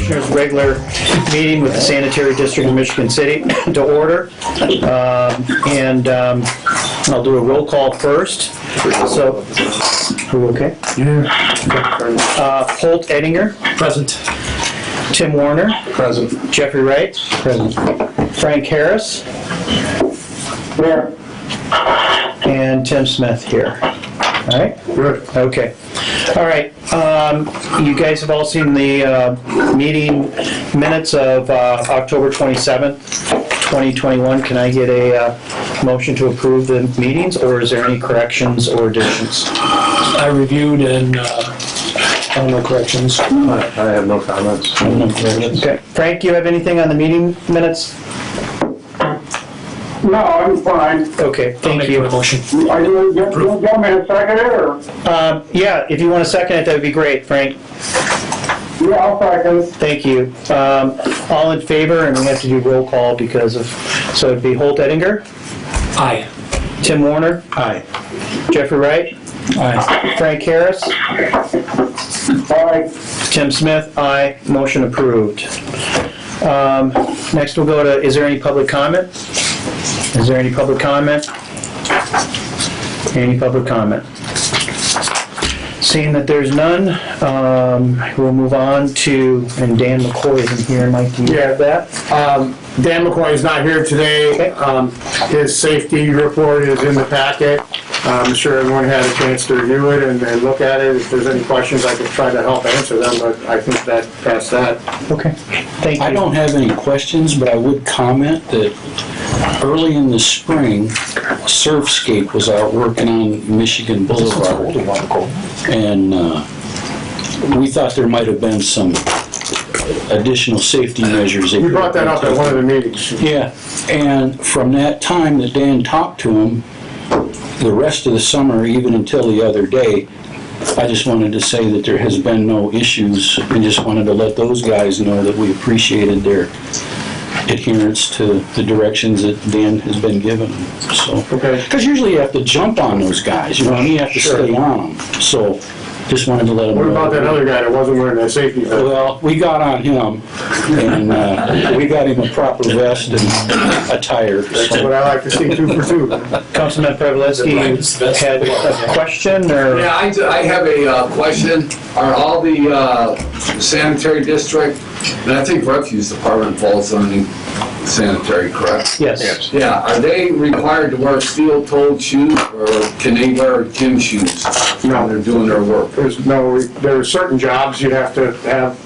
Commissioners' regular meeting with the Sanitary District of Michigan City to order. I'll do a roll call first. So, are we okay? Yeah. Holt Ettinger. Present. Tim Warner. Present. Jeffrey Wright. Present. Frank Harris. Here. And Tim Smith here. All right? Good. Okay. All right. You guys have all seen the meeting minutes of October 27th, 2021. Can I get a motion to approve the meetings, or is there any corrections or additions? I reviewed and no corrections. I have no comments. No corrections. Okay. Frank, you have anything on the meeting minutes? No, I'm fine. Okay, thank you. Motion. Are you want me to second it, or? Yeah, if you want to second it, that would be great, Frank. Yeah, I'll second. Thank you. All in favor, and we have to do roll call because of, so it'd be Holt Ettinger, Aye. Tim Warner, Aye. Jeffrey Wright, Aye. Frank Harris, Aye. Tim Smith, aye. Motion approved. Next we'll go to, is there any public comment? Is there any public comment? Any public comment? Seeing that there's none, we'll move on to, and Dan McCoy isn't here. Mike, do you have that? Dan McCoy is not here today. His safety report is in the packet. I'm sure everyone had a chance to review it and look at it. If there's any questions, I could try to help answer them, but I think that's that. Okay, thank you. I don't have any questions, but I would comment that early in the spring, Surfscape was out working on Michigan Boulevard. And we thought there might have been some additional safety measures. You brought that up at one of the meetings. Yeah, and from that time that Dan talked to him, the rest of the summer, even until the other day, I just wanted to say that there has been no issues, and just wanted to let those guys know that we appreciated their adherence to the directions that Dan has been given. So, Okay. because usually you have to jump on those guys, you know, and you have to stay on them. So, just wanted to let them know. What about that other guy that wasn't wearing that safety vest? Well, we got on him, and we got him a proper vest and attire. That's So. what I like to see, 2 for 2. Councilman Prevalitsky had a question, or? Yeah, I have a question. Are all the sanitary district, and I think refuse department falls under sanitary, correct? Yes. Yeah, are they required to wear steel-toed shoes, or can they wear gym shoes when they're doing their work? There are certain jobs you have to have,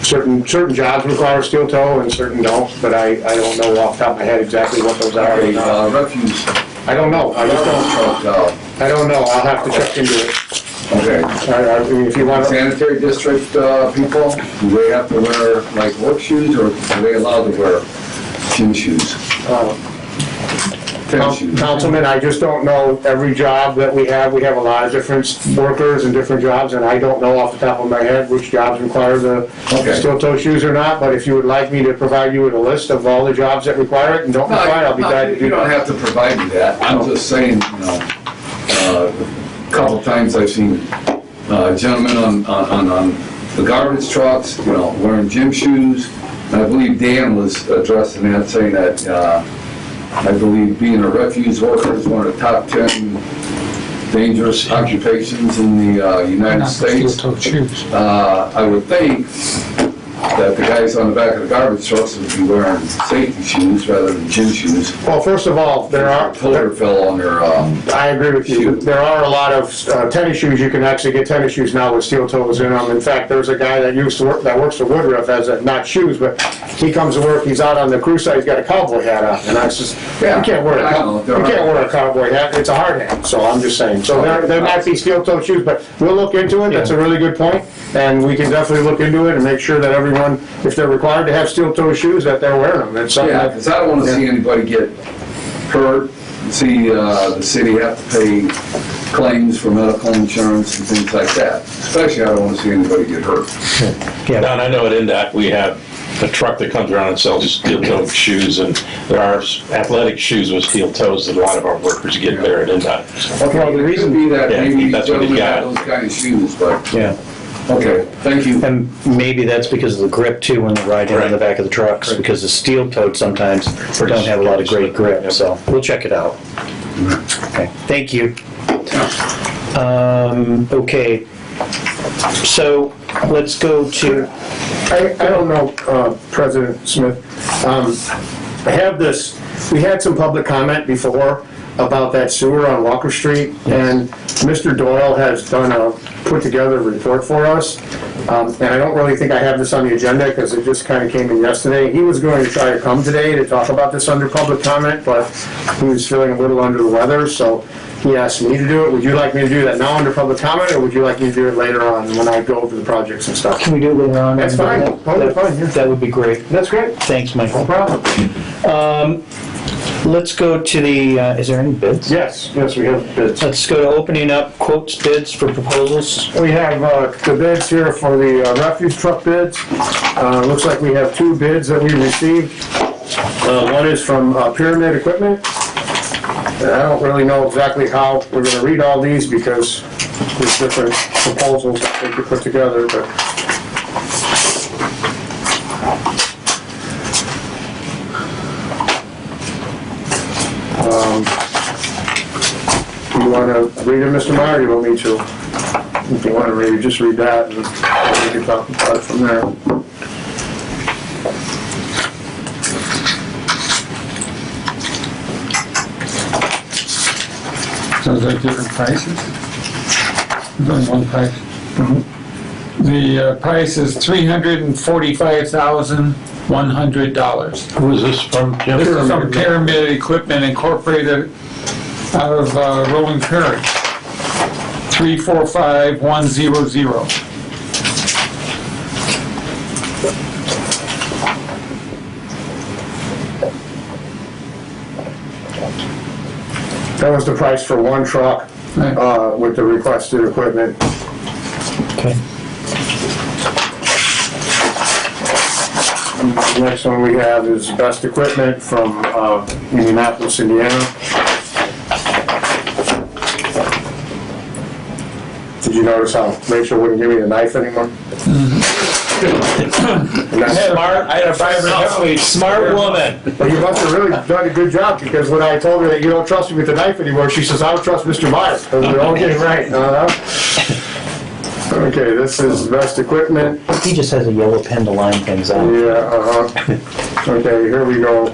certain jobs require steel toe and certain don't, but I don't know off the top of my head exactly what those are. Refuse. I don't know. I just don't. I don't know. I'll have to check into it. Okay. If you want to. Sanitary district people, do they have to wear like work shoes, or are they allowed to wear gym shoes? Tennis shoes? Councilman, I just don't know every job that we have. We have a lot of different workers and different jobs, and I don't know off the top of my head which jobs require the steel-toe shoes or not, but if you would like me to provide you with a list of all the jobs that require it and don't require it, I'll be glad to do that. You don't have to provide me that. I'm just saying, a couple times I've seen gentlemen on the garbage trucks, wearing gym shoes. And I believe Dan was addressing that, saying that I believe being a refuse worker is one of the top 10 dangerous occupations in the United States. I would think that the guys on the back of the garbage trucks would be wearing safety shoes rather than gym shoes. Well, first of all, there are. Color fell on their. I agree with you. There are a lot of tennis shoes. You can actually get tennis shoes now with steel toes in them. In fact, there's a guy that works for Woodruff as not shoes, but he comes to work. He's out on the crew side. He's got a cowboy hat on, and I just you can't wear a cowboy hat. It's a hard hat. So I'm just saying. So there might be steel toe shoes, but we'll look into it. That's a really good point, and we can definitely look into it and make sure that everyone, if they're required to have steel toe shoes, that they're wearing them. It's something. Yeah, because I don't want to see anybody get hurt. See the city have to pay claims for medical insurance and things like that. Especially, I don't want to see anybody get hurt. Yeah. And I know at NDOT we have a truck that comes around and sells steel-toed shoes, and there are athletic shoes with steel toes that a lot of our workers get there at NDOT. Okay, well, the reason be that maybe these that's what he gentlemen got. have those kind of shoes, but Yeah. Okay, thank you. And maybe that's because of the grip too when they're riding on the back of the trucks, because the steel toed sometimes don't have a lot of great grip, so we'll check it out. Okay, thank you. Okay, so let's go to, I don't know, President Smith. I have this, we had some public comment before about that sewer on Walker Street, and Mr. Doyle has put together a report for us. And I don't really think I have this on the agenda because it just kind of came in yesterday. He was going to try to come today to talk about this under public comment, but he was feeling a little under the weather, so he asked me to do it. Would you like me to do that now under public comment, or would you like me to do it later on when I go over the projects and stuff? can we do it later on? That's fine. Totally fine, yeah. That would be great. That's great. Thanks, Michael. No problem. Let's go to the, is there any bids? Yes, we have bids. Let's go to opening up quotes, bids for proposals. We have the bids here for the refuse truck bids. Looks like we have 2 bids that we received. One is from Pyramid Equipment. I don't really know exactly how we're going to read all these because there's different proposals that they could put together, but you want to read it, Mr. Meyer, or you want me to? If you want to read it, just read that and we can talk about it from there. So they're different prices? There's only one price? The price is $345,100. Who is this from, Jim? This is from Pyramid Equipment Incorporated out of Rolling Prairie. 345100. That was the price for one truck Right. with the requested equipment. Okay. The next one we have is Best Equipment from Indianapolis, Indiana. Did you notice how Rachel wouldn't give me the knife anymore? And that's- Smart, I had a smart woman. Well, you must have really done a good job, because when I told her that you don't trust me with the knife anymore, she says, I don't trust Mr. Meyer. So we're all getting right. Okay, this is Best Equipment. He just has a yellow pen to line things out. Yeah, Okay, here we go.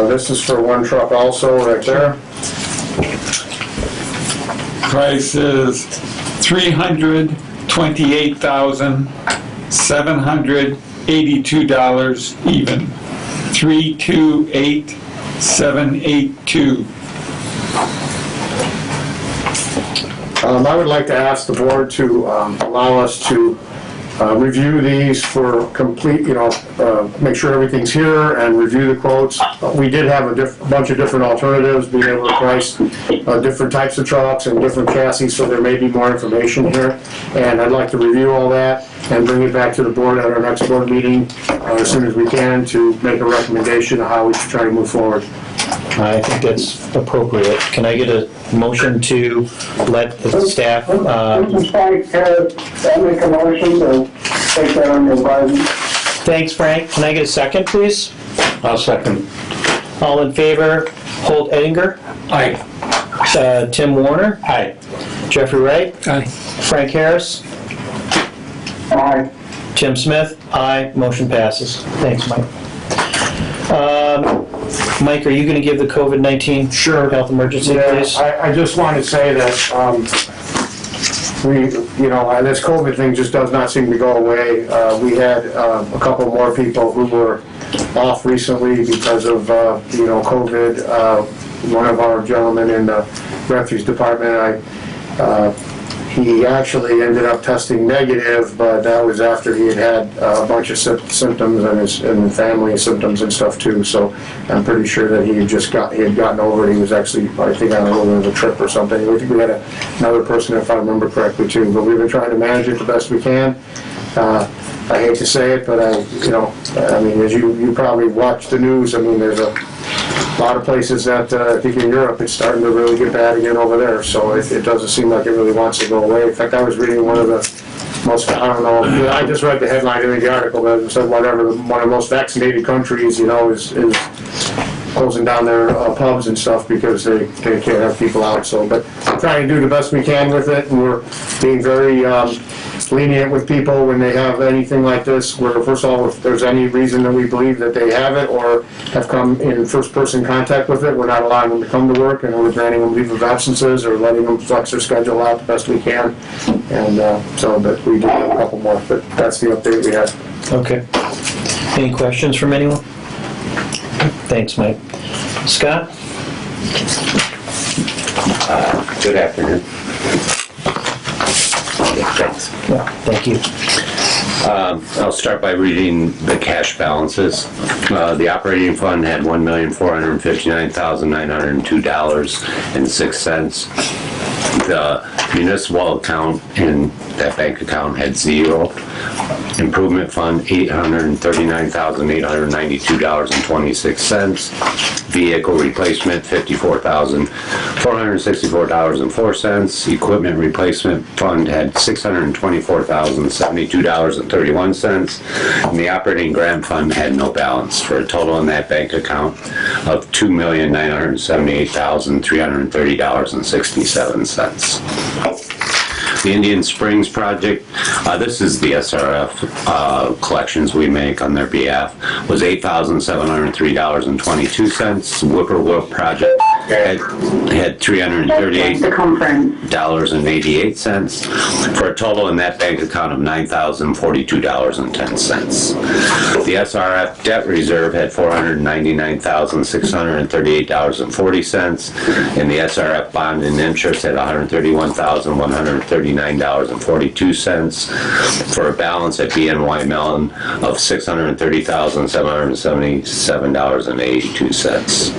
This is for one truck also, right there. Price is $328,782 even. 328,782. I would like to ask the board to allow us to review these for complete, make sure everything's here and review the quotes. We did have a bunch of different alternatives, being able to price different types of trucks and different chassis, so there may be more information here. And I'd like to review all that and bring it back to the board at our next board meeting as soon as we can to make a recommendation of how we should try to move forward. I think that's appropriate. Can I get a motion to let the staff, This is Frank Harris. I make a motion to take that under advisement. thanks Frank, can I get a second, please? I'll second. All in favor, Holt Edinger, Aye. Tim Warner, Aye. Jeffrey Wright, Aye. Frank Harris, Aye. Tim Smith, aye, motion passes. Thanks, Mike. Mike, are you gonna give the COVID-19 health emergency, please? I just want to say that this COVID thing just does not seem to go away. We had a couple more people who were off recently because of, COVID. One of our gentlemen in the refuse department, he actually ended up testing negative, but that was after he had a bunch of symptoms and family symptoms and stuff too. So I'm pretty sure that he had gotten over it. He was actually, I think, on a little bit of a trip or something. I think we had another person, if I remember correctly, too. But we've been trying to manage it the best we can. I hate to say it, but as you probably watch the news, there's a lot of places that, I think in Europe, it's starting to really get bad again over there, so it doesn't seem like it really wants to go away. In fact, I was reading one of the I don't know, I just read the headline in the article, but it said whatever, one of the most vaccinated countries, is closing down their pubs and stuff because they can't have people out, so, but trying to do the best we can with it, and we're being very lenient with people when they have anything like this, where first of all, if there's any reason that we believe that they have it or have come in first-person contact with it, we're not allowing them to come to work, and we're granting them leave of absences or letting them flex their schedule out the best we can, and but we do have a couple more, but that's the update we have. Okay. Any questions from anyone? Thanks, Mike. Scott? Good afternoon. Thanks. Yeah. Thank you. I'll start by reading the cash balances. The operating fund had $1,459,902.06. The municipal account in that bank account had $0. Improvement fund, $839,892.26. Vehicle replacement, $54,464.04. Equipment replacement fund had $624,072.31. And the operating grant fund had no balance, for a total in that bank account of $2,978,330.67. The Indian Springs project, this is the SRF collections we make on their behalf, was $8,703.22. Whippoorwill project had $338.88 for a total in that bank account of $9,042.10. The SRF debt reserve had $499,638.40, and the SRF bond and interest had $131,139.42 for a balance at BNY Mellon of $630,777.82.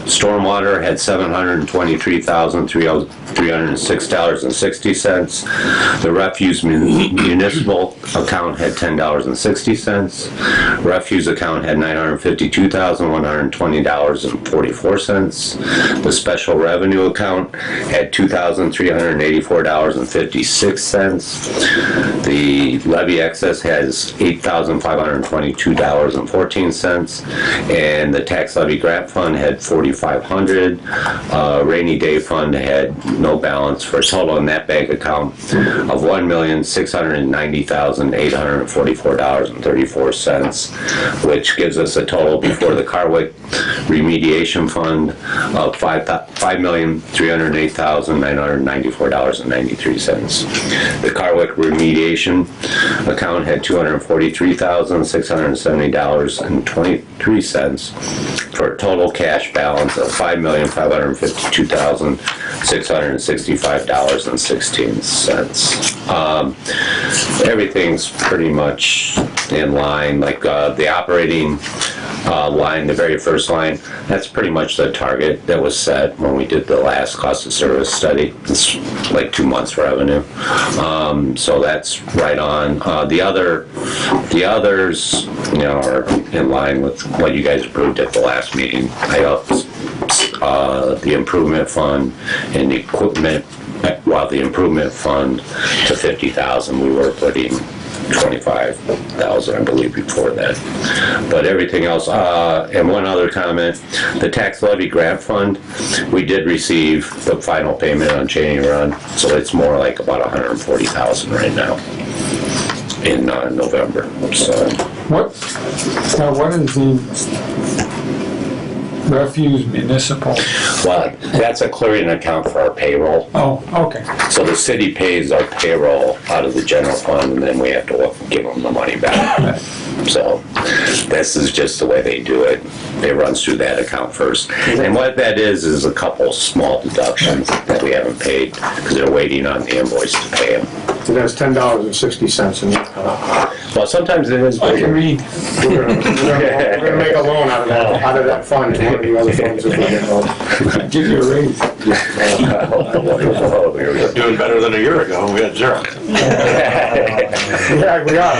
Stormwater had $723,306.60. The refuse municipal account had $10.60. Refuse account had $952,120.44. The special revenue account had $2,384.56. The levy excess has $8,522.14, and the tax levy grant fund had $4,500. Rainy day fund had no balance, for a total in that bank account of $1,690,844.34, which gives us a total before the Carwick remediation fund of $5,308,994.93. The Carwick remediation account had $243,670.23 for a total cash balance of $5,552,665.16. Everything's pretty much in line, like the operating line, the very first line, that's pretty much the target that was set when we did the last cost of service study. It's like 2 months revenue. So that's right on. The others, are in line with what you guys approved at the last meeting. I upped the improvement fund and the equipment, while the improvement fund to $50,000, we were putting $25,000, I believe, before that. But everything else, and one other comment, the tax levy grant fund, we did receive the final payment on Cheney Run, so it's more like about $140,000 right now in November. So What is the refuse municipal? well, that's a clearing account for our payroll. Oh, okay. So the city pays our payroll out of the general fund, and then we have to give them the money back. So this is just the way they do it. It runs through that account first. And what that is a couple small deductions that we haven't paid because they're waiting on the invoice to pay them. So that's $10.60 in that. Well, sometimes it is I can bigger. read. We're gonna make a loan out of that fund, one of the other funds if we get loan. Give you a raise. Doing better than a year ago, we had zero. Yeah, we are.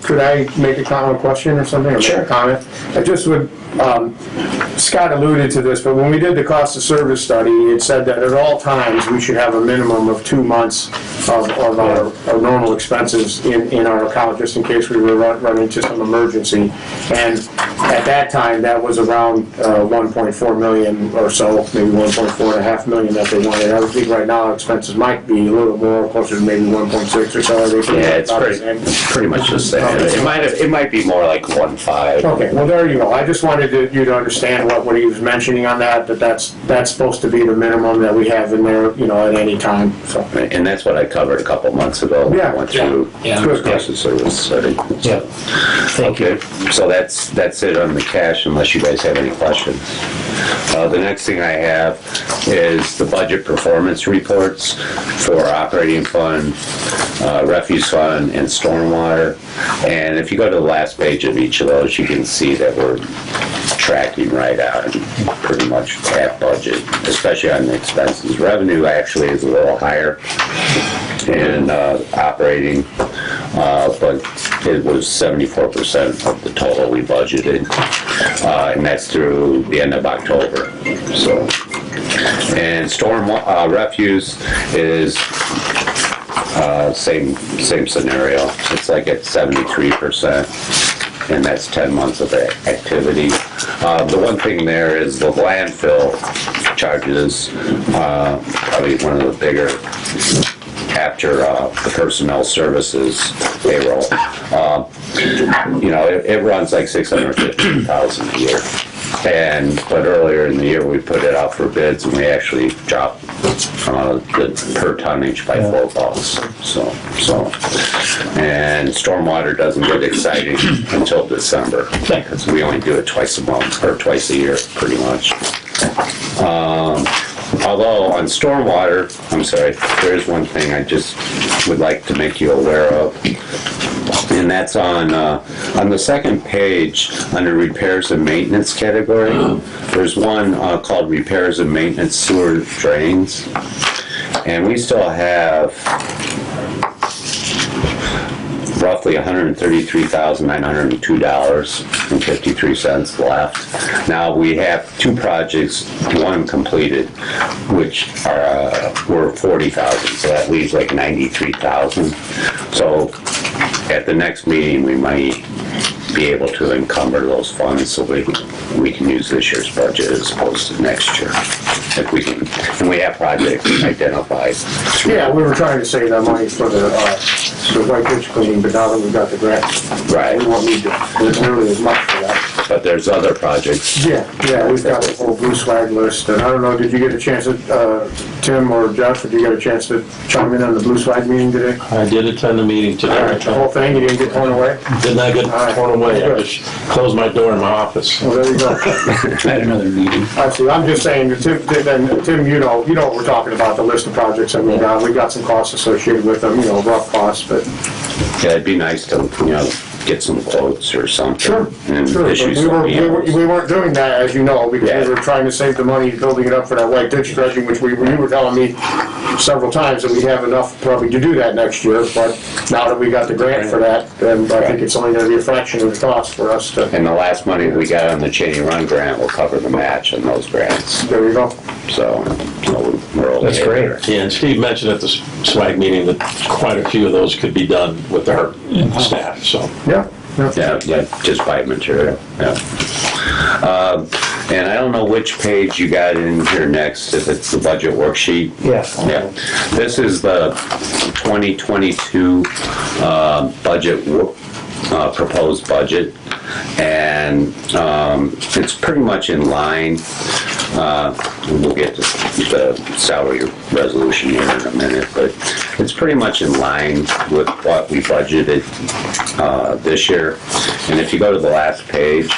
could I make a comment, question or something? Or make a comment? I just would, Scott alluded to this, but when we did the cost of service study, it said that at all times, we should have a minimum of 2 months of our normal expenses in our account, just in case we were running into some emergency. And at that time, that was around 1.4 million or so, maybe 1.4 million that they wanted. I would think right now, expenses might be a little more, closer to maybe 1.6 or so. Yeah, it's pretty much the same. It might be more like 1.5. Okay, well, there you go. I just wanted you to understand what he was mentioning on that's supposed to be the minimum that we have in there, at any time, so. And that's what I covered a couple months ago. Yeah. Went through Good. cost of service study. Yeah. Thank you. Okay, so that's it on the cash, unless you guys have any questions. The next thing I have is the budget performance reports for operating fund, refuse fund, and stormwater. And if you go to the last page of each of those, you can see that we're tracking right on pretty much at budget, especially on the expenses. Revenue actually is a little higher in operating, but it was 74% of the total we budgeted, and that's through the end of October. So, and storm refuse is same scenario. It's like at 73%, and that's 10 months of activity. The one thing there is the landfill charges, probably one of the bigger after the personnel services payroll. It runs like $650,000 a year. But earlier in the year, we put it out for bids, and we actually dropped the per tonnage by $4. And stormwater doesn't get exciting until December, because we only do it twice a month, or twice a year, pretty much. Although on stormwater, I'm sorry, there is one thing I just would like to make you aware of, and that's on the second page under repairs and maintenance category. There's one called repairs and maintenance sewer drains, and we still have roughly $133,902.53 left. Now, we have 2 projects, one completed, which were $40,000, so that leaves like $93,000. So at the next meeting, we might be able to encumber those funds so we can use this year's budget as opposed to next year. If we can, and we have projects identified. Yeah, we were trying to save that money for the white ditch cleaning, but now that we've got the grant, Right. we won't need nearly as much for that. But there's other projects. Yeah, we've got the whole blue swag list, and I don't know, did you get a chance to, Tim or Jeff, did you get a chance to chime in on the blue swag meeting today? I did attend the meeting All right, today. the whole thing, you didn't get torn away? Did not get torn away, I Good. just closed my door in my office. Well, there you go. I had another meeting. I see, I'm just saying, Tim, you know what we're talking about, the list of projects that we got some costs associated with them, rough costs, but. Yeah, it'd be nice to, get some quotes or something. Sure. And Sure, issue but some emails. we weren't doing that, as you know, because Yeah. we were trying to save the money building it up for that white ditch dredging, which you were telling me several times that we have enough probably to do that next year, but now that we got the grant for that, then I think it's only gonna be a fraction of the cost for us to, And the last money we got on the Cheney Run grant will cover the match on those grants. there you go. So we're okay. That's great. there. Yeah, and Steve mentioned at the SWAG meeting that quite a few of those could be done with our staff, so. Yeah. Yeah, just buy material, yeah. And I don't know which page you got in here next, if it's the budget worksheet. Yes. Yeah, this is the 2022 budget, proposed budget, and it's pretty much in line. We'll get to the salary resolution here in a minute, but it's pretty much in line with what we budgeted this year. And if you go to the last page,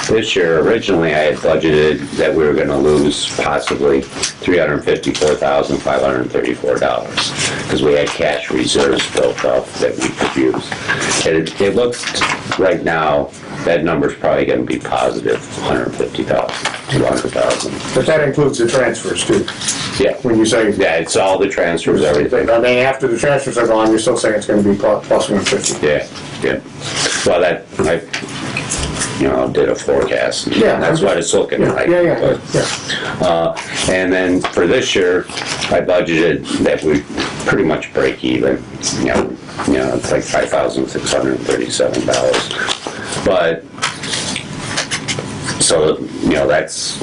this year, originally I had budgeted that we were going to lose possibly $354,534 because we had cash reserves built up that we could use. And it looks right now, that number's probably going to be positive, 150,000, 200,000. But that includes the transfers too, Yeah, when you say. yeah, it's all the transfers, everything. I mean, after the transfers are gone, you're still saying it's gonna be plus 150. Yeah. Well, that, I, did a forecast. Yeah, That's what it's looking like. Yeah. And then for this year, I budgeted that we pretty much break even. It's like $5,637. But, so, that's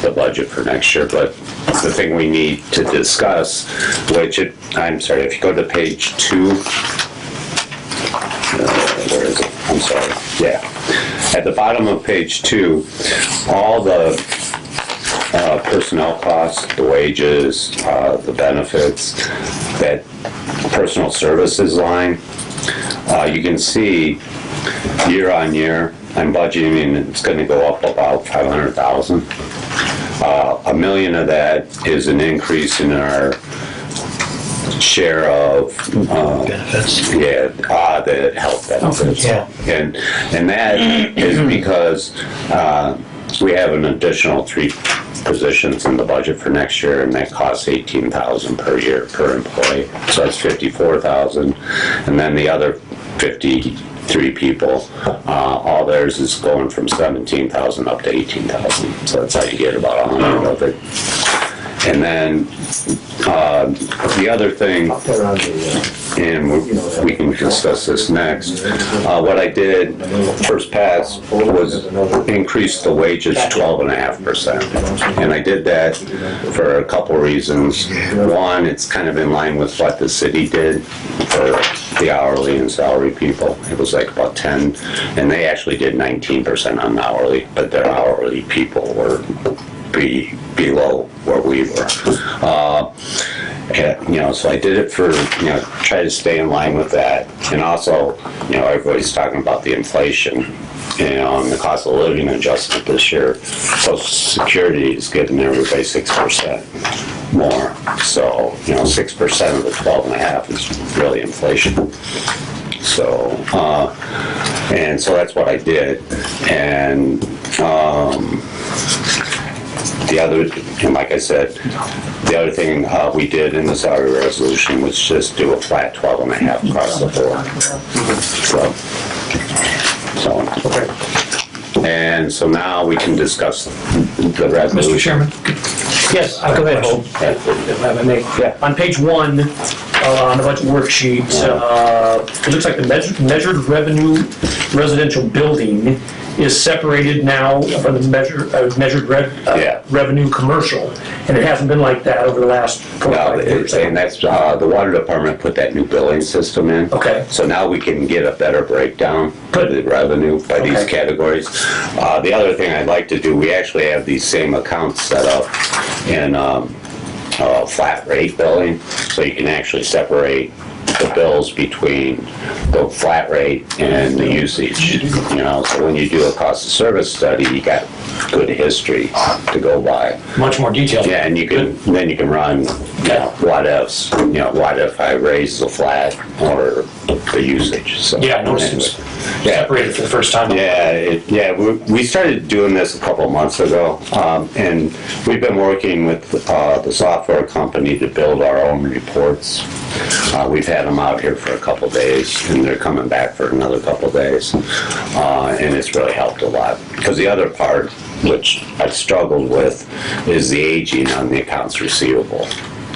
the budget for next year. But the thing we need to discuss, I'm sorry, if you go to page 2, where is it? I'm sorry. Yeah. At the bottom of page 2, all the personnel costs, the wages, the benefits, that personal services line, you can see year on year, I'm budgeting it's going to go up about 500,000. $1 million of that is an increase in our share of Benefits. the health benefits. Yeah. And that is because we have an additional 3 positions in the budget for next year, and that costs $18,000 per year per employee. So that's $54,000, and then the other 53 people, all theirs is going from $17,000 up to $18,000. So that's how you get about 100 of it. And then the other thing, and we can discuss this next, what I did first pass was increase the wages 12.5%. And I did that for a couple reasons. One, it's kind of in line with what the city did for the hourly and salary people. It was like about 10, and they actually did 19% on hourly, but their hourly people were below where we were. So I did it for, try to stay in line with that. And also, everybody's talking about the inflation, and the cost of living adjustment this year. Social Security is getting everybody 6% more. So, 6% of the 12.5 is really inflation. So, and so that's what I did. And, the other, and like I said, the other thing we did in the salary resolution was just do a flat 12.5 across the board. Okay. And so now we can discuss the resolution. Mr. Chairman? Yes, go ahead, Hope. Yeah. On page 1, on the budget worksheet, it looks like the measured revenue residential building is separated now from the measured revenue commercial, and it hasn't been like that over the last 4 years. And that's, the water department put that new billing system in. Okay. So now we can get a better breakdown of the revenue by these categories. The other thing I'd like to do, we actually have these same accounts set up in flat rate billing, so you can actually separate the bills between the flat rate and the usage. So when you do a cost of service study, you got good history to go by. Much more detailed. Yeah, and you can run, what ifs. What if I raise the flat or the usage? So, Yeah, I noticed it was separated for the first time. We started doing this a couple of months ago, and we've been working with the software company to build our own reports. We've had them out here for a couple of days, and they're coming back for another couple of days, and it's really helped a lot. Because the other part, which I've struggled with, is the aging on the accounts receivable.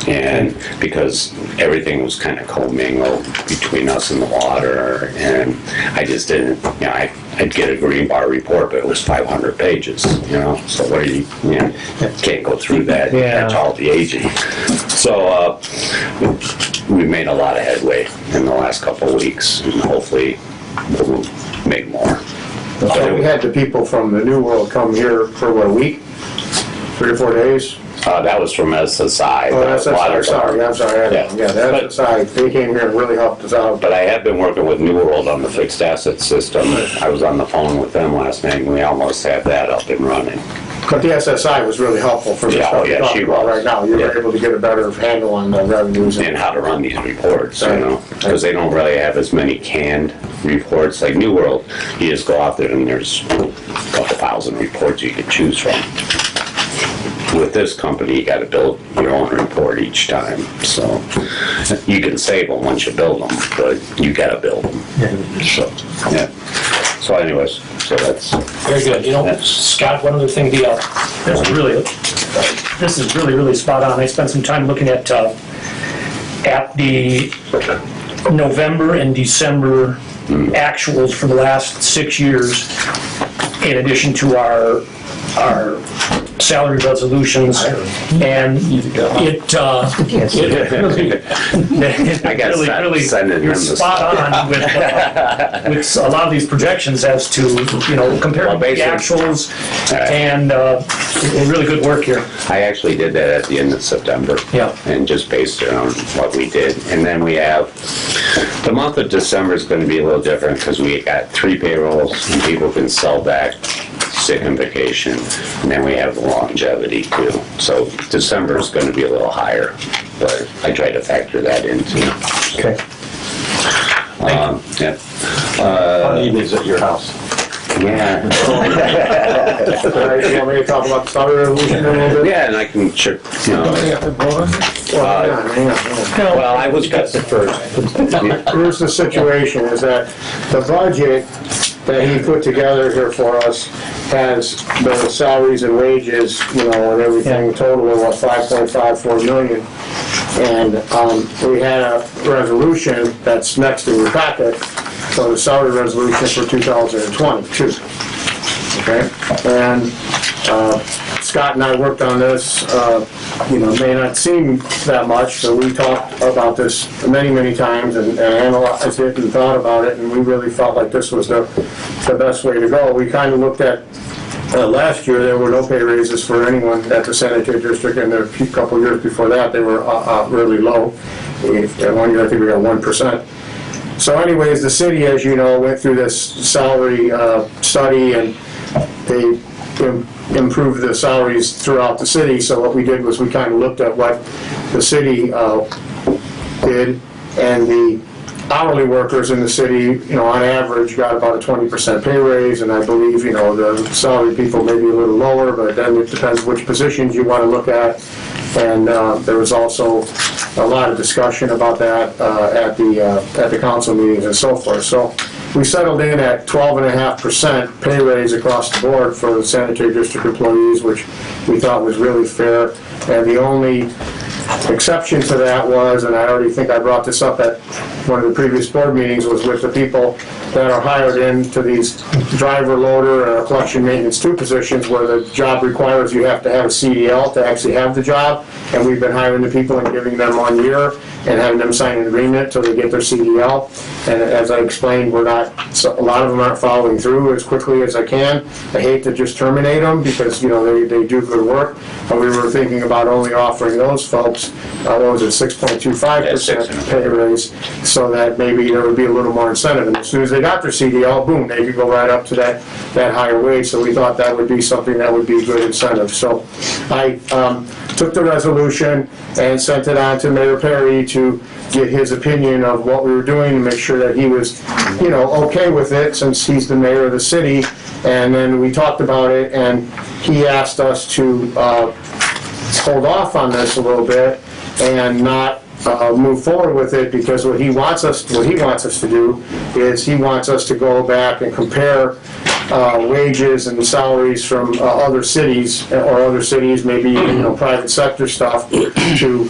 And because everything was kind of commingled between us and the water, and I just didn't, I'd get a green bar report, but it was 500 pages, so where you can't go through that, catch all the aging. So we've made a lot of headway in the last couple of weeks, and hopefully we'll make more. So we had the people from the New World come here for a week, 3 or 4 days. That was from SSI. Oh, that's Water sorry. Department. That's SSI. They came here and really helped us out. But I have been working with New World on the fixed asset system. I was on the phone with them last night, and we almost have that up and running. But the SSI was really helpful for the stuff you're talking about right now. You were able to get a better handle on the revenues. And how to run these reports, because they don't really have as many canned reports. Like New World, you just go out there and there's a couple thousand reports you could choose from. with this company, you gotta build your own report each time, so. You can save them once you build them, but you gotta build them. So, yeah. So anyways, so that's, Very good. You know, Scott, one other thing, this is really spot on. I spent some time looking at the November and December actuals for the last 6 years, in addition to our salary resolutions, and you're spot on with a lot of these projections as to, comparing the actuals, and really good work here. I actually did that at the end of September. Yeah. And just based it on what we did. And then we have, the month of December is gonna be a little different because we got 3 payrolls and people can sell back sick and vacation. And then we have longevity too. So December is gonna be a little higher, but I try to factor that in too. Okay. Yeah. How neat is at your house? Yeah. You want me to talk about the salary resolution a little bit? Yeah, and I can, sure, Don't they have to vote on it? Well, hang on. well, I was got the first. Here's the situation, is that the budget that he put together here for us has the salaries and wages, and everything total of what, 5.54 million. And we had a resolution that's next in your packet, so the salary resolution for 2022. Okay? And Scott and I worked on this, may not seem that much, but we talked about this many times and analyzed it and thought about it, and we really felt like this was the best way to go. We kind of looked at, last year, there were no pay raises for anyone at the sanitary district, and a couple years before that, they were really low. And 1 year, I think we got 1%. So anyways, the city, as you know, went through this salary study, and they improved the salaries throughout the city. So what we did was we kind of looked at what the city did, and the hourly workers in the city, on average, got about a 20% pay raise, and I believe, the salary people may be a little lower, but then it depends which positions you want to look at. And there was also a lot of discussion about that at the council meetings and so forth. So we settled in at 12.5% pay raise across the board for the sanitary district employees, which we thought was really fair. And the only exception to that was, and I already think I brought this up at one of the previous board meetings, was with the people that are hired into these driver, loader, and collection maintenance 2 positions where the job requires you have to have a CDL to actually have the job. And we've been hiring the people and giving them 1 year and having them sign an agreement till they get their CDL. And as I explained, a lot of them aren't following through as quickly as I can. I hate to just terminate them because, they do good work. And we were thinking about only offering those folks, what was it, 6.25% pay raise, so that maybe there would be a little more incentive. And as soon as they got their CDL, boom, they could go right up to that higher wage. So we thought that would be something that would be a good incentive. So I took the resolution and sent it on to Mayor Perry to get his opinion of what we were doing and make sure that he was, okay with it since he's the mayor of the city. And then we talked about it, and he asked us to hold off on this a little bit and not move forward with it, because what he wants us to do is he wants us to go back and compare wages and salaries from other cities, maybe even private sector stuff, to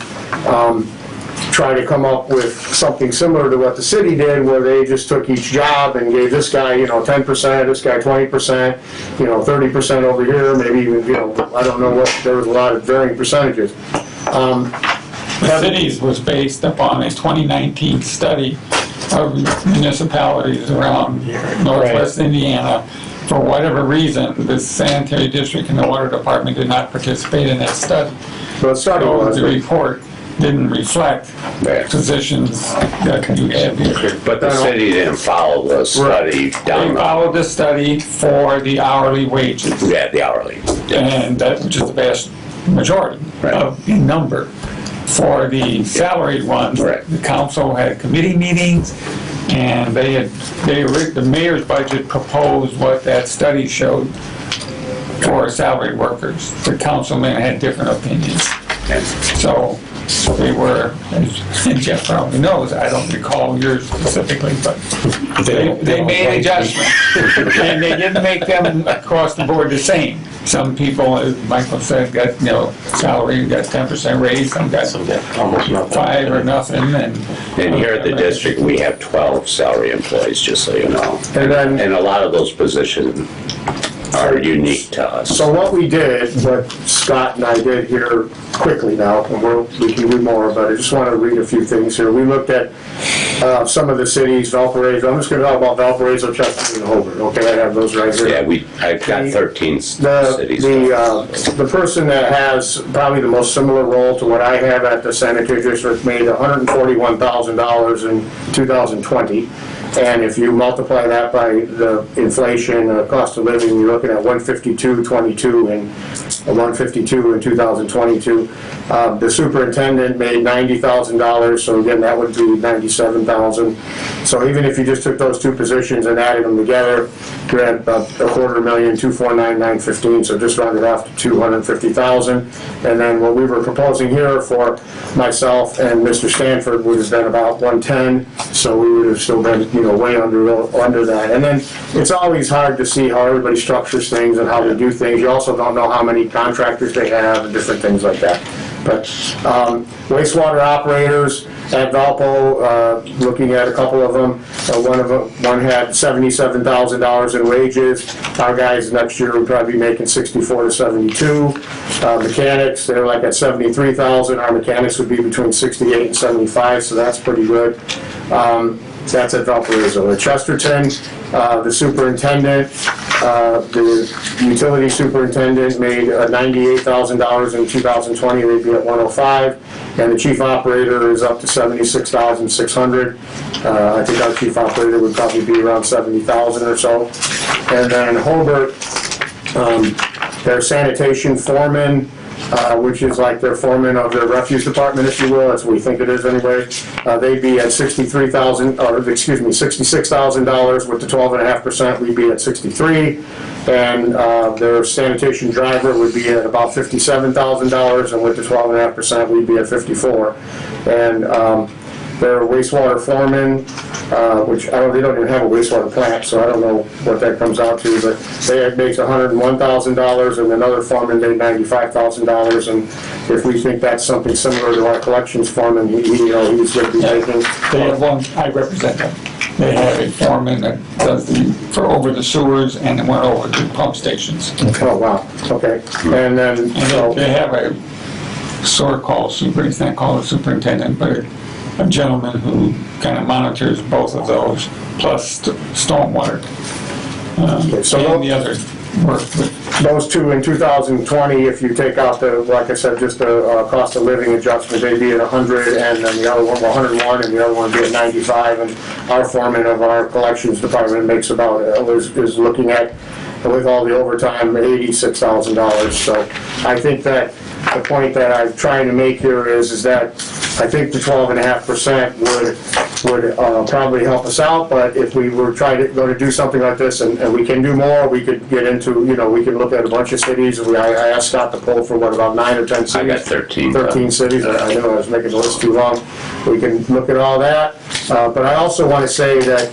try to come up with something similar to what the city did, where they just took each job and gave this guy 10%, this guy 20%, 30% over here, maybe even I don't know what, there was a lot of varying percentages. The cities was based upon a 2019 study of municipalities around northwest Indiana. For whatever reason, the sanitary district and the water department did not participate in that study. So the report didn't reflect positions that you have here. But the city didn't follow the study down. They followed the study for the hourly wages. Yeah, the hourly. And that, which is the vast majority in number. For the salaried ones, the council had committee meetings, and the mayor's budget proposed what that study showed for salaried workers. The councilmen had different opinions. So they were, and Jeff probably knows, I don't recall yours specifically, but they made adjustments. And they didn't make them across the board the same. Some people, as Michael said, got, salary, got 10% raise, some got Almost nothing. 5 or nothing, and here at the district, we have 12 salary employees, just so you know. And then, And a lot of those positions are unique to us. so what we did, what Scott and I did here quickly now, and we can do more, but I just want to read a few things here. We looked at some of the cities, Valparaiso. I'm just going to talk about Valparaiso, Chesterton, and Hobart. Okay, I have those right here. Yeah, I've got 13 cities. The person that has probably the most similar role to what I have at the sanitary district made $141,000 in 2020. And if you multiply that by the inflation, cost of living, you're looking at 152.22 and 152 in 2022. The superintendent made $90,000, so again, that would be 97,000. So even if you just took those two positions and added them together, you're at about $250,000, 249,915. So just rounded off to 250,000. And then what we were proposing here for myself and Mr. Stanford would have been about 110. So we would have still been, way under that. And then it's always hard to see how everybody structures things and how they do things. You also don't know how many contractors they have and different things like that. But wastewater operators at Valpo, looking at a couple of them, one had $77,000 in wages. Our guys next year would probably be making 64 to 72. Mechanics, they're like at 73,000. Our mechanics would be between 68 and 75, so that's pretty good. That's at Valparaiso. At Chesterton, the superintendent, the utility superintendent made $98,000 in 2020. They'd be at 105, and the chief operator is up to 76,600. I think our chief operator would probably be around 70,000 or so. And then Hobart, their sanitation foreman, which is like their foreman of their refuse department, if you will. That's what we think it is anyway. They'd be at $66,000 with the 12.5%. We'd be at 63, and their sanitation driver would be at about $57,000, and with the 12.5%, we'd be at 54. And their wastewater foreman, which they don't even have a wastewater plant, so I don't know what that comes out to, but they makes $101,000, and another foreman made $95,000, and if we think that's something similar to our collections foreman, he's going to be making. they have one, I represent them. They have a foreman that does for over the sewers and it went over to pump stations. Oh, wow, okay. And then, And they have a sewer call superintendent, call it superintendent, but a gentleman who kind of monitors both of those, plus stormwater. so And the other work with. those two in 2020, if you take out the, like I said, just the cost of living adjustment, they'd be at 100, and then the other one, 101, and the other one would be at 95. And our foreman of our collections department makes about, is looking at, with all the overtime, $86,000. So I think that the point that I'm trying to make here is that I think the 12.5% would probably help us out, but if we were going to do something like this, and we can do more, we could get into, we can look at a bunch of cities. I asked Scott to poll for about 9 or 10 cities. I got 13. 13 cities. I knew I was making the list too long. We can look at all that. But I also want to say that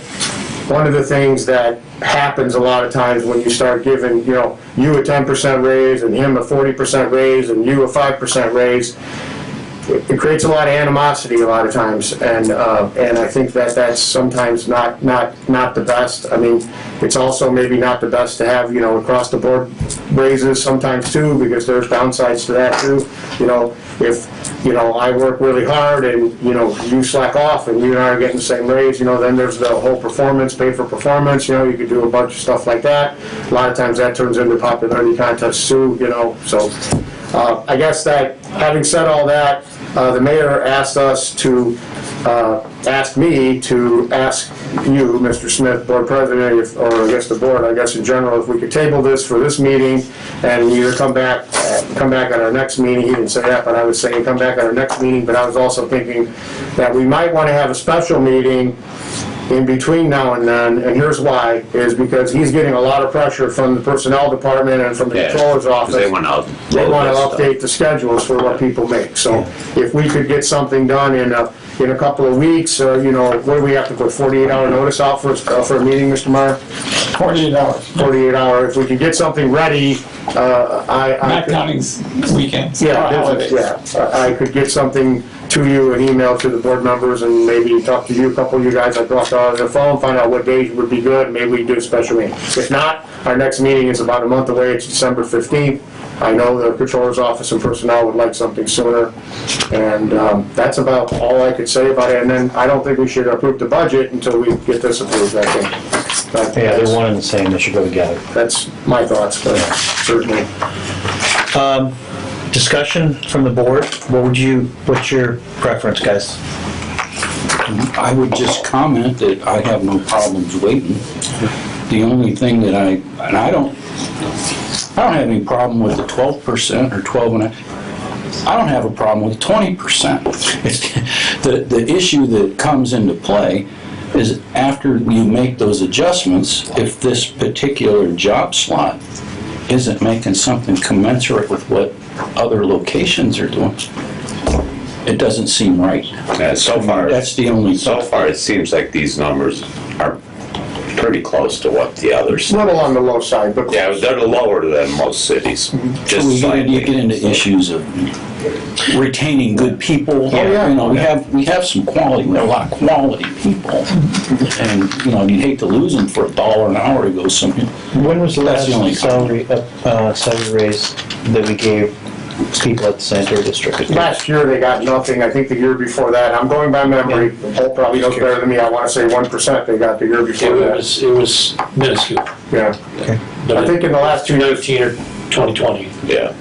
one of the things that happens a lot of times when you start giving, you a 10% raise and him a 40% raise and you a 5% raise, it creates a lot of animosity a lot of times, and I think that that's sometimes not the best. I mean, it's also maybe not the best to have across the board raises sometimes too, because there's downsides to that too. If I work really hard and you slack off and you and I are getting the same raise, then there's the whole performance, pay for performance. You could do a bunch of stuff like that. A lot of times that turns into popularity contests too. So I guess that having said all that, the mayor asked me to ask you, Mr. Smith, board president, or I guess the board, I guess in general, if we could table this for this meeting and either come back at our next meeting. He didn't say that, but I was saying come back at our next meeting. But I was also thinking that we might want to have a special meeting in between now and then, and here's why, is because he's getting a lot of pressure from the personnel department and from the Yeah, controller's office. They want to They want to update the schedules for what people make. So if we could get something done in a couple of weeks, what do we have to put, 48-hour notice out for a meeting, Mr. Meyer? 48 hours, 48-hour, if we could get something ready, I not could. counting weekends. or Yeah, holidays. I could get something to you, an email to the board members, and maybe talk to you, a couple of you guys, I'd talk on the phone, find out what days would be good, maybe we can do a special meeting. If not, our next meeting is about a month away, it's December 15th. I know the controller's office and personnel would like something sooner, and that's about all I could say about it, and then I don't think we should approve the budget until we get this approved, I think. Yeah, they're one and the same, they should go together. That's my thoughts, but certainly. Discussion from the board, what's your preference, guys? I would just comment that I have no problems waiting. The only thing that I don't have any problem with the 12% or 12.5. I don't have a problem with 20%. It's, the issue that comes into play is after you make those adjustments, if this particular job slot isn't making something commensurate with what other locations are doing, it doesn't seem right. Yeah, so far, That's the only. so far, it seems like these numbers are pretty close to what the others. A little on the low side, but. Yeah, they're lower than most cities, just You slightly. get into issues of retaining good people. yeah. You know, we have some quality, we have a lot of quality people. And, you'd hate to lose them for $1 an hour to go somewhere. When was the That's last the only salary raise that we gave people at the sanitary district? Last year, they got nothing. I think the year before that, I'm going by memory, Hope probably knows better than me, I want to say 1% they got the year before that. It was minuscule. Yeah. I think in the last 2 years, 2019 or 2020. Yeah.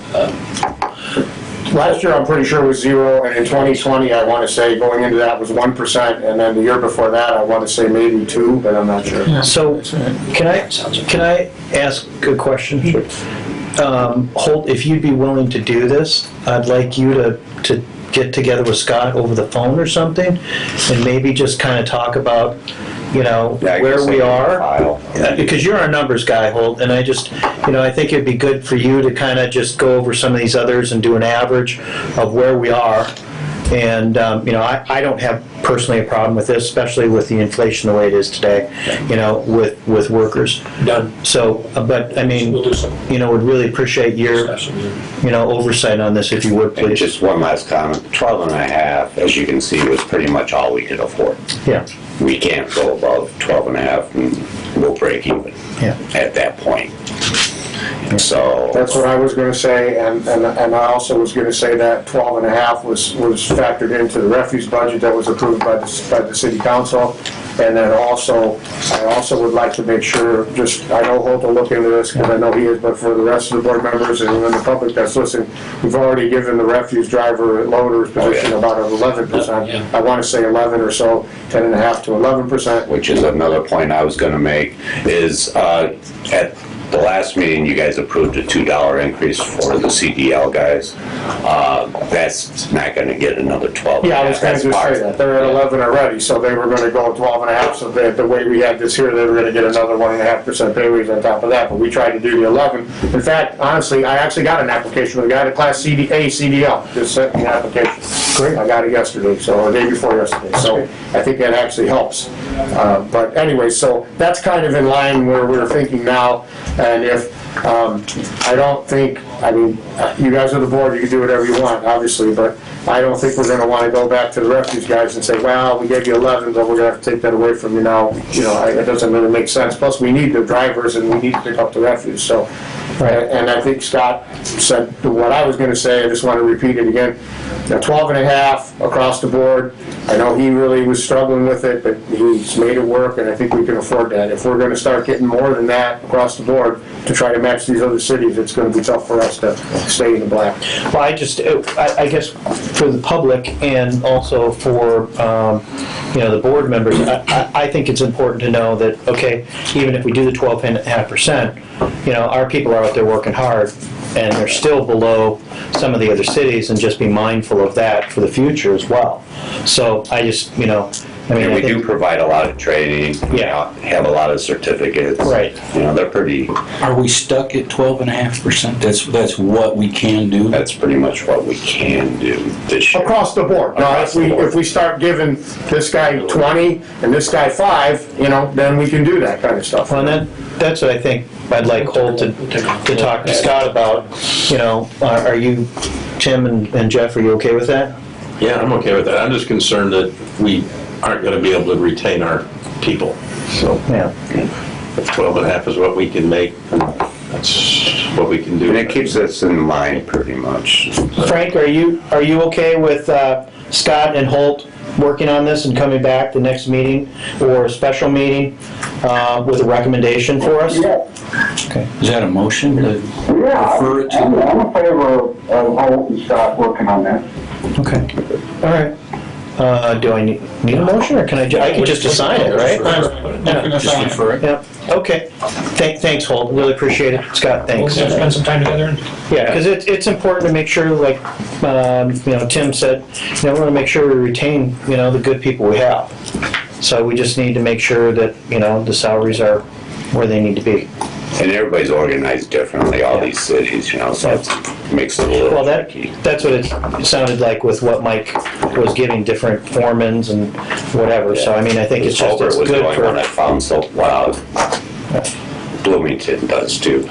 last year I'm pretty sure was 0, and in 2020, I want to say going into that was 1%, and then the year before that, I want to say maybe 2, but I'm not sure. So, can I ask a question? Holt, if you'd be willing to do this, I'd like you to get together with Scott over the phone or something, and maybe just kind of talk about, where we are. Because you're our numbers guy, Holt, and I just, I think it'd be good for you to kind of just go over some of these others and do an average of where we are. And, I don't have personally a problem with this, especially with the inflation the way it is today, with workers. Done. So, but, I mean, We'll do so. would really appreciate your, oversight on this, if you would, And please. just one last comment, 12 and a half, as you can see, was pretty much all we could afford. Yeah, We can't go above 12 and a half and we'll break even yeah. at that point. So. That's what I was going to say, and I also was going to say that 12 and a half was factored into the refuse budget that was approved by the city council. And then also, I also would like to make sure, I know Holt will look into this, because I know he is, but for the rest of the board members and the public that's listening, we've already given the refuse driver loader's position about 11%. Yeah. I want to say 11 or so, 10.5 to 11%. Which is another point I was gonna make, is at the last meeting, you guys approved a $2 increase for the CDL guys. That's not gonna get another 12. Yeah, I was going to just say that. They're at 11 already, so they were going to go 12 and a half, so the way we had this here, they were going to get another 1.5% pay raise on top of that, but we tried to do the 11. In fact, honestly, I actually got an application with a guy at Class A CDL, just sent me an application. Great. I got it yesterday, or the day before yesterday, so I think that actually helps. But anyway, so that's kind of in line where we're thinking now, and if, I don't think, you guys are the board, you can do whatever you want, obviously, but I don't think we're gonna wanna go back to the refuse guys and say, well, we gave you 11, but we're gonna have to take that away from you now. It doesn't really make sense. Plus, we need the drivers and we need to pick up the refuse, so. And I think Scott said what I was gonna say, I just wanna repeat it again. 12 and a half across the board. I know he really was struggling with it, but he's made it work, and I think we can afford that. If we're gonna start getting more than that across the board to try to match these other cities, it's gonna be tough for us to stay in the black. Well, I guess for the public and also for, the board members, I think it's important to know that, okay, even if we do the 12.5%, our people are out there working hard, and they're still below some of the other cities, and just be mindful of that for the future as well. So I just, I mean, And I we do think, provide a lot of training. Yeah. Have a lot of certificates. Right. You know, they're pretty, Are we stuck at 12.5%? That's what we can do? that's pretty much what we can do this year. Across the board. Now, Across the board. if we start giving this guy 20 and this guy 5, you know, then we can do that kind of stuff. well, and that's what I think I'd like Holt to talk to Scott about, you know, are you, Tim and Jeff, are you okay with that? Yeah, I'm okay with that. I'm just concerned that we aren't gonna be able to retain our people. So Yeah. if 12.5 is what we can make, then that's what we can do. And it keeps us in line pretty much. Frank, are you okay with Scott and Holt working on this and coming back the next meeting or a special meeting with a recommendation for us? Yeah, Okay. Is that a motion to yeah, refer it to? I'm in favor of Holt and Scott working on that. Okay. All right. Do I need a motion, or can I can just assign it, right? You can Just assign it. refer it? Yeah, okay. Thanks, Holt, really appreciate it. Scott, We'll thanks. spend some time together and Yeah, because it's important to make sure, like, you know, Tim said, you know, we want to make sure we retain, you know, the good people we have. So we just need to make sure that, you know, the salaries are where they need to be. And everybody's organized differently, all these cities, you know, so it makes it a little Well, tricky. that's what it sounded like with what Mike was giving different foremans and whatever. So, I mean, I think it's just, Culver it's was the good only one I for, found so loud. Bloomington does too,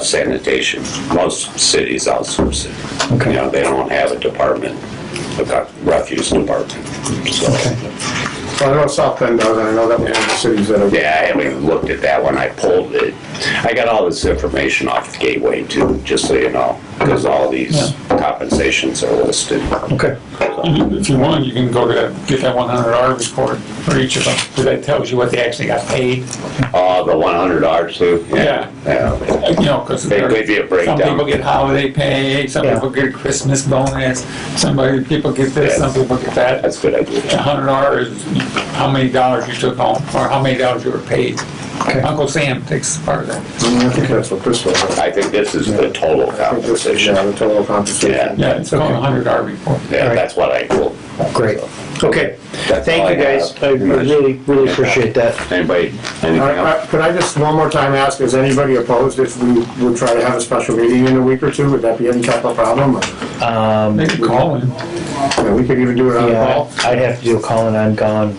sanitation. Most cities outsource it. Okay. You know, they don't have a department, a refuse department, so. Well, I know South Bend does, and I know that one of the cities that are. Yeah, I haven't even looked at that when I pulled it. I got all this information off Gateway too, just so you know, because all these compensations are listed. okay. If you want, you can go to get that 100-hour report for each of them, because that tells you what they actually got paid. Oh, the 100 too? Yeah. Yeah. You know, because They give you a some breakdown. people get holiday pay, some Yeah. people get a Christmas bonus, people get this, Yeah. some people get that. That's a good idea. 100 hours is how many dollars you took home, or how many dollars you were paid. Okay. Uncle Sam takes part of that. I think that's what this was. I think this is the total I think this is, compensation. yeah, the total compensation. Yeah, it's called a 100-hour report. Yeah, that's what I will. Great. Okay. That's Thank all you, I guys. have. I really appreciate that. Anybody, anything All right, else? could I just one more time ask, is anybody opposed if we would try to have a special meeting in a week or two? Would that be any type of problem? Or, They can call in. yeah, we could even do it on the Yeah, call? I'd have to do a call and I'm gone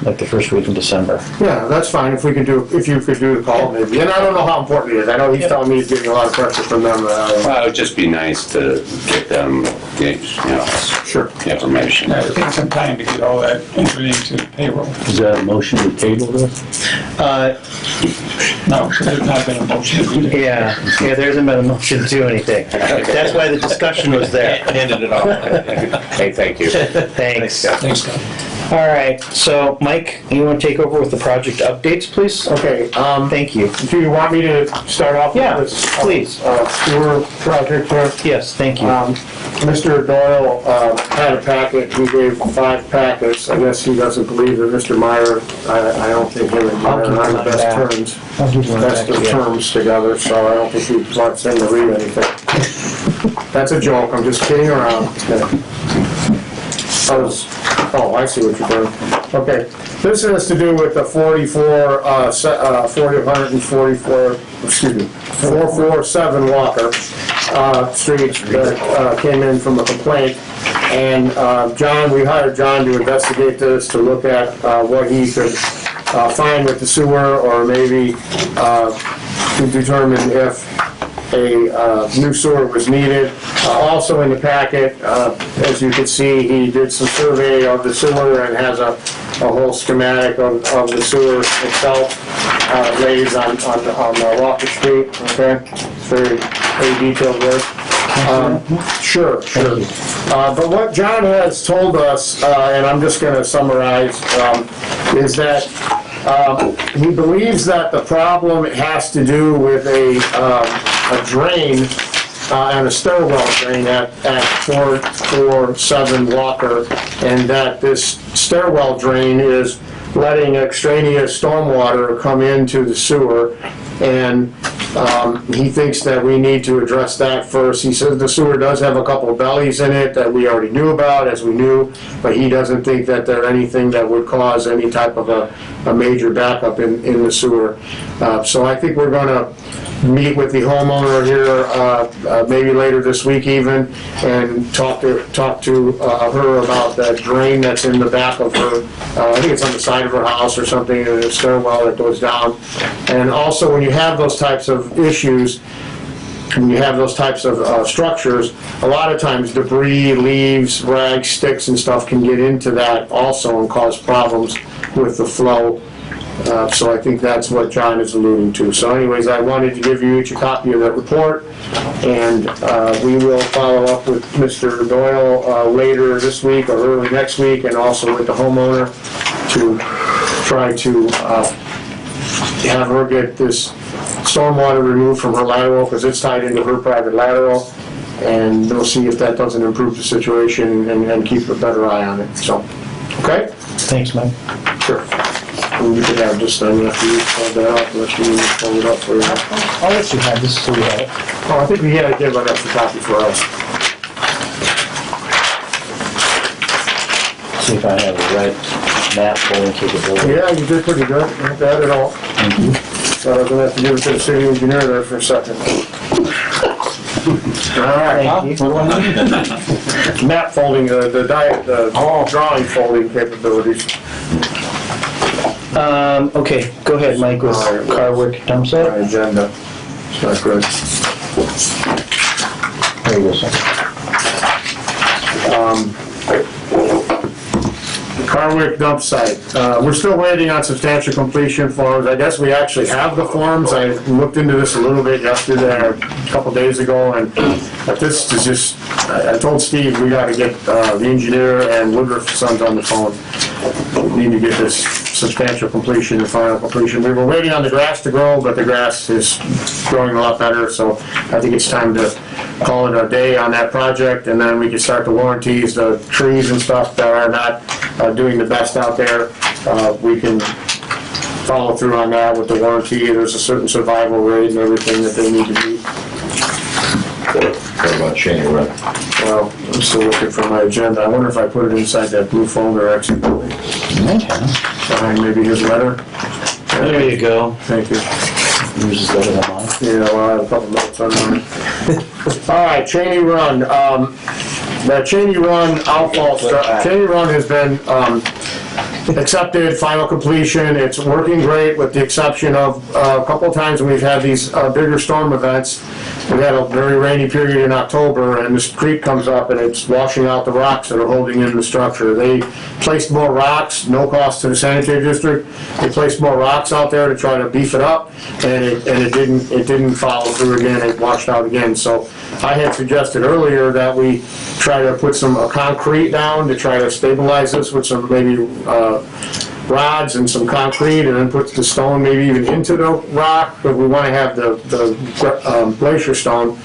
like the first week in December. Yeah, that's fine, if you could do the call maybe. And I don't know how important it is. I know he's telling me he's getting a lot of pressure from them. Well, it would just be nice to get them, you know, Sure. information. Yeah, it takes some time to get all that entered into payroll. Is that a motion to table this? No, there's not been a motion to do that. Yeah, there hasn't been a motion to do anything. That's why the discussion was there. Handed it off. Hey, thank you. Thanks. thanks, Scott. All right, so Mike, you want to take over with the project updates, please? Okay, Thank you. do you want me to start off with Yeah, this? please. Sewer project here? Yes, thank you. Mr. Doyle had a packet, he gave 5 packets. I guess he doesn't believe that Mr. Meyer, I don't think him and Meyer are on the best terms, best of terms together, so I don't think he wants him to read anything. That's a joke, I'm just kidding around. Oh, I see what you're doing. Okay, this has to do with the 447 Walker Street that came in from a complaint. And John, we hired John to investigate this, to look at what he could find with the sewer, or maybe to determine if a new sewer was needed. Also in the packet, as you can see, he did some survey of the sewer and has a whole schematic of the sewer itself laid on Walker Street, okay? It's very detailed work. Sure. But what John has told us, and I'm just gonna summarize, is that he believes that the problem has to do with a drain and a stairwell drain at 447 Walker, and that this stairwell drain is letting extraneous stormwater come into the sewer, and he thinks that we need to address that first. He says the sewer does have a couple of bellies in it that we already knew about, as we knew, but he doesn't think that they're anything that would cause any type of a major backup in the sewer. So I think we're gonna meet with the homeowner here, maybe later this week even, and talk to her about that drain that's in the back of her, I think it's on the side of her house or something, and a stairwell that goes down. And also, when you have those types of issues, when you have those types of structures, a lot of times debris, leaves, rags, sticks and stuff can get into that also and cause problems with the flow. So I think that's what John is alluding to. So anyways, I wanted to give you each a copy of that report, and we will follow up with Mr. Doyle later this week or early next week, and also with the homeowner to try to have her get this stormwater removed from her lateral, because it's tied into her private lateral, and we'll see if that doesn't improve the situation and keep a better eye on it. So, okay? Thanks, Mike. Sure. And you could have just, after you pull that up, let you pull it up for you. I'll let you have this so we have it. Oh, I think we had to give an extra copy for us. See if I have the right map pulling capability. Yeah, you did pretty good, not bad at all. Thank you. So I was gonna have to give it to the city engineer there for a second. All right. Thank you. What do I need? Map folding, the drawing folding capabilities. Okay, go ahead, Mike, with car work dump My site. agenda. It's not good. There you go, sir. Carwick dump site. We're still waiting on substantial completion forms. I guess we actually have the forms. I looked into this a little bit yesterday, or a couple days ago, and this is just, I told Steve we gotta get the engineer and Woodruff Sons on the phone. We need to get this substantial completion and final completion. We were waiting on the grass to grow, but the grass is growing a lot better, so I think it's time to call it a day on that project, and then we can start the warranties, the trees and stuff that are not doing the best out there. We can follow through on that with the warranty. There's a certain survival rate and everything that they need to meet. What about Cheney Run? Well, I'm still looking for my agenda. I wonder if I put it inside that blue folder accidentally. Behind maybe his letter. There you go. Thank you. Yours is better than mine. Yeah, well, I have a couple notes on mine. All right, Cheney Run. The Cheney Run outfall stuff. Cheney Run has been accepted, final completion. It's working great with the exception of a couple of times when we've had these bigger storm events. We had a very rainy period in October, and this creek comes up and it's washing out the rocks that are holding in the structure. They placed more rocks, no cost to the sanitary district. They placed more rocks out there to try to beef it up, and it didn't follow through again. It washed out again. So I had suggested earlier that we try to put some concrete down to try to stabilize this with some maybe rods and some concrete, and then put the stone maybe even into the rock, but we want to have the glacier stone,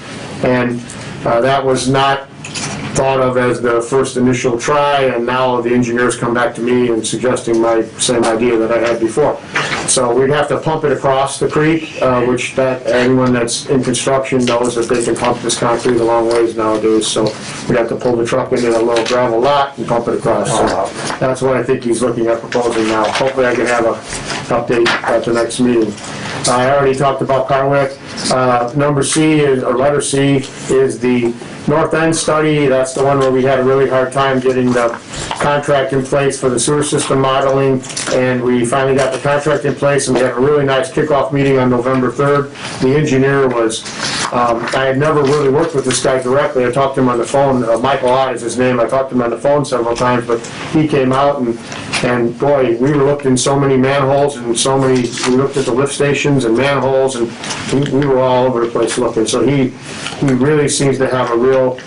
and that was not thought of as the first initial try, and now the engineers come back to me and suggesting my same idea that I had before. So we'd have to pump it across the creek, which anyone that's in construction knows that they can pump this concrete a long ways nowadays. So we'd have to pull the truck into a little gravel lot and pump it across. So that's what I think he's looking at proposing now. Hopefully I can have an update at the next meeting. I already talked about Carwick. Number C is, or letter C, is the North End study. That's the one where we had a really hard time getting the contract in place for the sewer system modeling, and we finally got the contract in place, and we had a really nice kickoff meeting on November 3rd. The engineer was, I had never really worked with this guy directly. I talked to him on the phone. Michael Ott is his name. I talked to him on the phone several times, but he came out, and boy, we were looked in so many manholes and we looked at the lift stations and manholes, and we were all over the place looking. So he really seems to have a real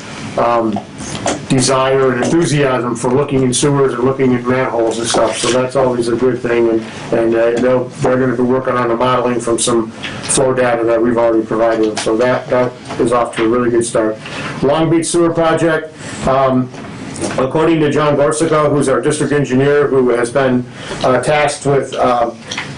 desire and enthusiasm for looking in sewers and looking in manholes and stuff. So that's always a good thing, and they're going to be working on the modeling from some flow data that we've already provided them. So that is off to a really good start. Long Beach Sewer Project. According to John Gorsica, who's our district engineer, who has been tasked with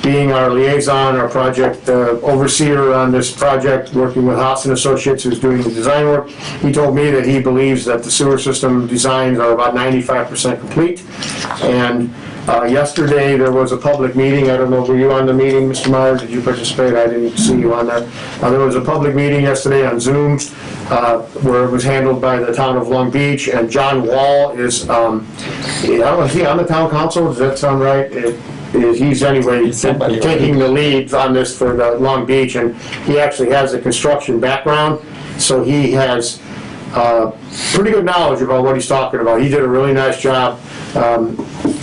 being our liaison, our project overseer on this project, working with Haas and Associates, who's doing the design work, he told me that he believes that the sewer system designs are about 95% complete. And yesterday, there was a public meeting. I don't know, were you on the meeting, Mr. Meyer? Did you participate? I didn't see you on that. There was a public meeting yesterday on Zoom where it was handled by the town of Long Beach, and John Wall is, I don't know, is he on the town council? Does that sound right? He's anyway taking the lead on this for the Long Beach, and he actually has a construction background, so he has pretty good knowledge about what he's talking about. He did a really nice job.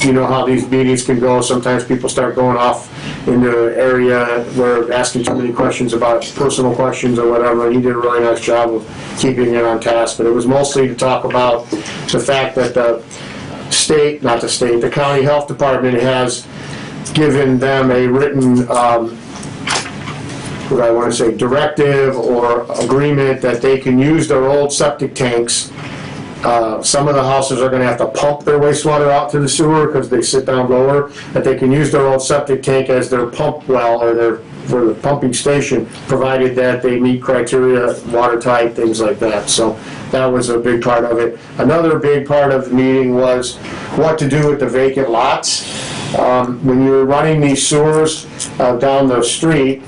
You know how these meetings can go. Sometimes people start going off into an area where asking too many questions about personal questions or whatever. He did a really nice job of keeping it on task. But it was mostly to talk about the fact that the county health department has given them a written what I want to say, directive or agreement that they can use their old septic tanks. Some of the houses are going to have to pump their wastewater out to the sewer because they sit down lower, that they can use their old septic tank as their pump well or for the pumping station, provided that they meet criteria, water type, things like that. So that was a big part of it. Another big part of the meeting was what to do with the vacant lots. When you're running these sewers down the street,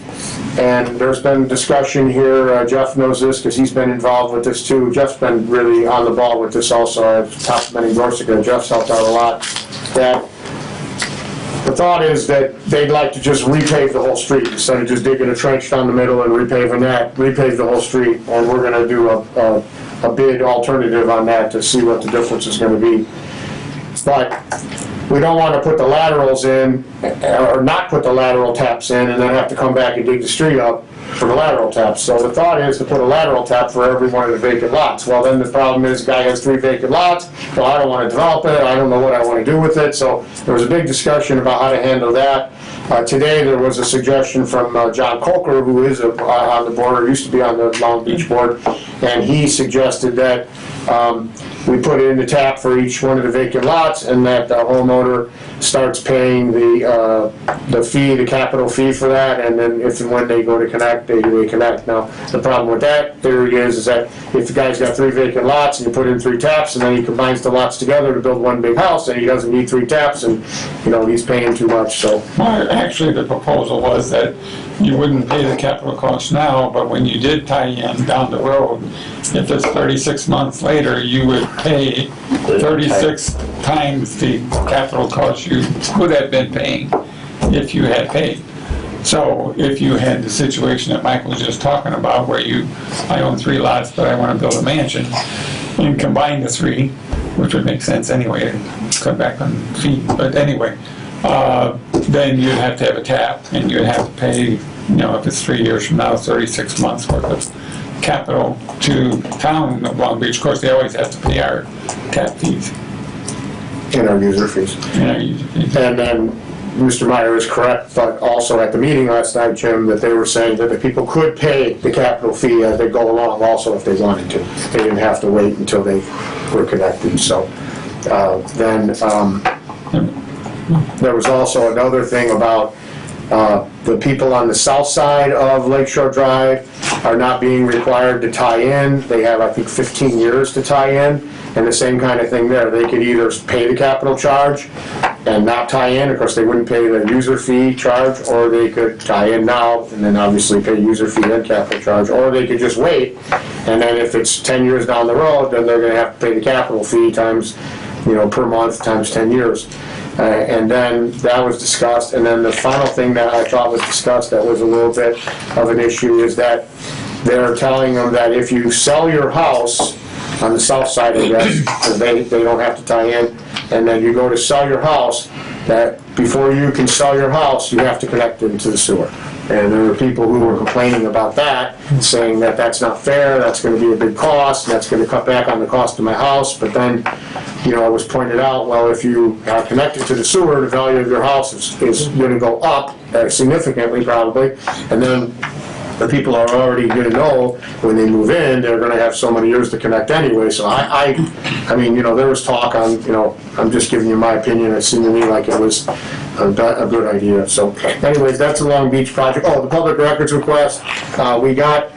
and there's been discussion here, Jeff knows this because he's been involved with this too. Jeff's been really on the ball with this also. I've talked to many Gorsica. Jeff's helped out a lot. That the thought is that they'd like to just repave the whole street instead of just digging a trench down the middle and repave the whole street. And we're going to do a bid alternative on that to see what the difference is going to be. But we don't want to put the laterals in, or not put the lateral taps in, and then have to come back and dig the street up for the lateral taps. So the thought is to put a lateral tap for every one of the vacant lots. Well, then the problem is the guy has 3 vacant lots. Well, I don't want to develop it. I don't know what I want to do with it. So there was a big discussion about how to handle that. Today there was a suggestion from John Coker, who is on the board, or used to be on the Long Beach board, and he suggested that we put in the tap for each one of the vacant lots, and that the homeowner starts paying the fee, the capital fee for that, and then if and when they go to connect, they connect. Now, the problem with that theory is that if the guy's got 3 vacant lots and you put in 3 taps, and then he combines the lots together to build one big house, and he doesn't need 3 taps, and he's paying too much. So Actually, the proposal was that you wouldn't pay the capital cost now, but when you did tie in down the road, if it's 36 months later, you would pay 36 times the capital cost you could have been paying if you had paid. So if you had the situation that Michael was just talking about, where I own 3 lots, but I want to build a mansion, and combine the 3, which would make sense anyway, to cut back on fees, but anyway, then you'd have to have a tap, and you'd have to pay, if it's 3 years from now, 36 months worth of capital to town of Long Beach. Of course, they always have to pay our tap fees. and our user fees. And then Mr. Meyer is correct, but also at the meeting last night, Jim, that they were saying that the people could pay the capital fee as they go along also if they wanted to. They didn't have to wait until they were connected. So there was also another thing about the people on the south side of Lakeshore Drive are not being required to tie in. They have, I think, 15 years to tie in, and the same kind of thing there. They could either pay the capital charge and not tie in, of course they wouldn't pay the user fee charge, or they could tie in now and then obviously pay user fee and capital charge, or they could just wait, and then if it's 10 years down the road, then they're going to have to pay the capital fee times, per month times 10 years. And then that was discussed, and then the final thing that I thought was discussed that was a little bit of an issue is that they're telling them that if you sell your house on the south side, I guess, because they don't have to tie in, and then you go to sell your house, that before you can sell your house, you have to connect into the sewer. And there were people who were complaining about that, saying that that's not fair, that's going to be a big cost, that's going to cut back on the cost of my house. But then, it was pointed out, well, if you are connected to the sewer, the value of your house is going to go up significantly, probably. And then the people are already gonna know when they move in, they're gonna have so many years to connect anyway. So I mean, there was talk on, I'm just giving you my opinion. It seemed to me like it was a good idea. So anyways, that's the Long Beach project. Oh, the public records request, we got,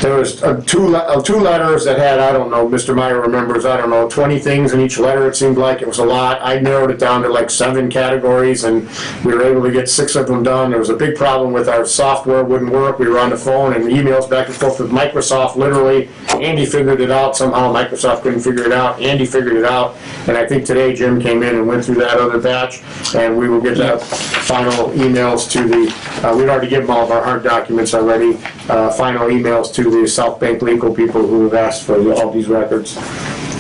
there was two letters that had, I don't know, Mr. Meyer remembers, 20 things in each letter. It seemed like it was a lot. I narrowed it down to like 7 categories, and we were able to get 6 of them done. There was a big problem with our software, wouldn't work. We were on the phone and emails back and forth with Microsoft, literally. Andy figured it out somehow. Microsoft couldn't figure it out. Andy figured it out. And I think today Jim came in and went through that other batch, and we will get the final emails to the, we'd already given all of our hard documents already, final emails to the South Bank legal people who have asked for all these records.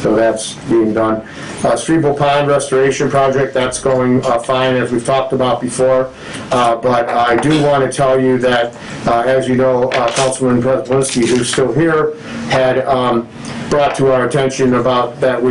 So that's being done. Streeble Pond Restoration Project, that's going fine, as we've talked about before. But I do want to tell you that, as you know, Councilman Prespolinski, who's still here, had brought to our attention about that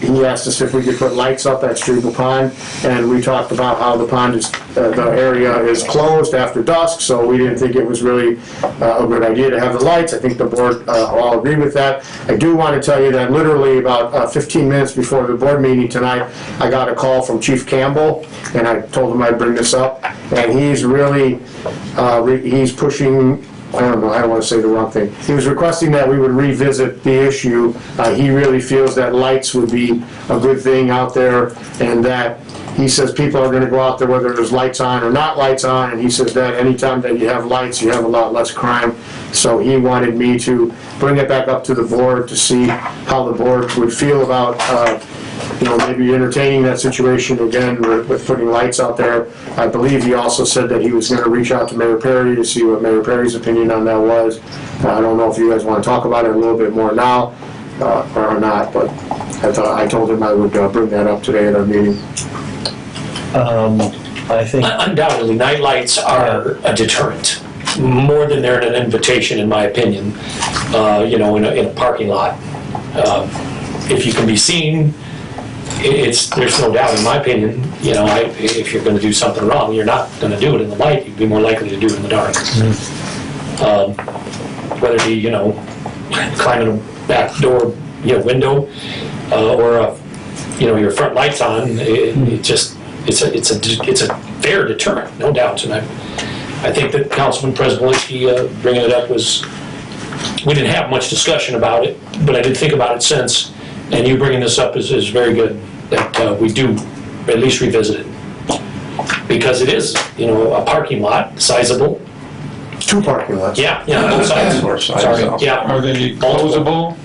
he asked us if we could put lights up at Streeble Pond, and we talked about how the pond is, the area is closed after dusk, so we didn't think it was really a good idea to have the lights. I think the board all agree with that. I do want to tell you that literally about 15 minutes before the board meeting tonight, I got a call from Chief Campbell, and I told him I'd bring this up, and he's really, he's pushing, I don't want to say the wrong thing. He was requesting that we would revisit the issue. He really feels that lights would be a good thing out there, and that he says people are going to go out there whether there's lights on or not lights on, and he says that anytime that you have lights, you have a lot less crime. So he wanted me to bring it back up to the board to see how the board would feel about maybe entertaining that situation again with putting lights out there. I believe he also said that he was going to reach out to Mayor Perry to see what Mayor Perry's opinion on that was. I don't know if you guys want to talk about it a little bit more now or not, but I told him I would bring that up today at our meeting. I think, Undoubtedly, night lights are a deterrent, more than they're an invitation, in my opinion, in a parking lot. If you can be seen, there's no doubt, in my opinion, if you're going to do something wrong, you're not going to do it in the light. You'd be more likely to do it in the dark. Whether it be, climbing a back door, window, or your front lights on, it's a fair deterrent, no doubt. And I think that Councilman Prespolinski bringing it up we didn't have much discussion about it, but I did think about it since. And you bringing this up is very good, that we do at least revisit it. Because it is, a parking lot, sizable. 2 parking lots. Yeah, both sides. Sorry, yeah. Are they closable?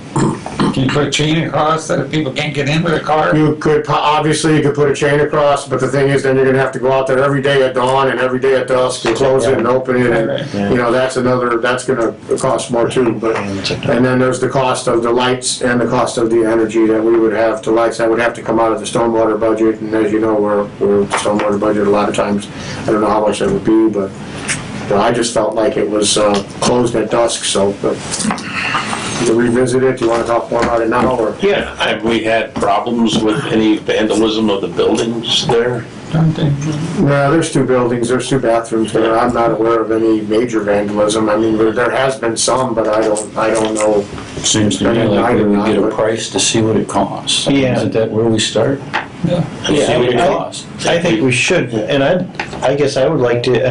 Can you put a chain across so that people can't get in with a car? You could, obviously, you could put a chain across, but the thing is, then you're gonna have to go out there every day at dawn and every day at dusk and close it and open it, and, that's gonna cost more too, but, and then there's the cost of the lights and the cost of the energy that we would have to lights. That would have to come out of the stormwater budget, and as you know, we're stormwater budget a lot of times. I don't know how much that would be, but I just felt like it was closed at dusk, so, but to revisit it, do you want to talk more about it now, or? Yeah, have we had problems with any vandalism of the buildings there? No, there's 2 buildings, there's 2 bathrooms there. I'm not aware of any major vandalism. I mean, there has been some, but I don't know. Seems to me like we would get a price to see what it costs. Yeah. Isn't that where we start? Yeah. See what it costs. I think we should, and I guess I would like to,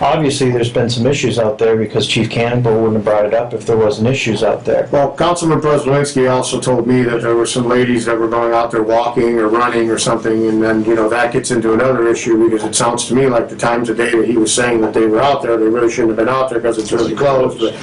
obviously there's been some issues out there because Chief Campbell wouldn't have brought it up if there wasn't issues out there. Well, Councilman Prespolinski also told me that there were some ladies that were going out there walking or running or something, and then, that gets into another issue, because it sounds to me like the times of day that he was saying that they were out there, they really shouldn't have been out there because it's really closed, but,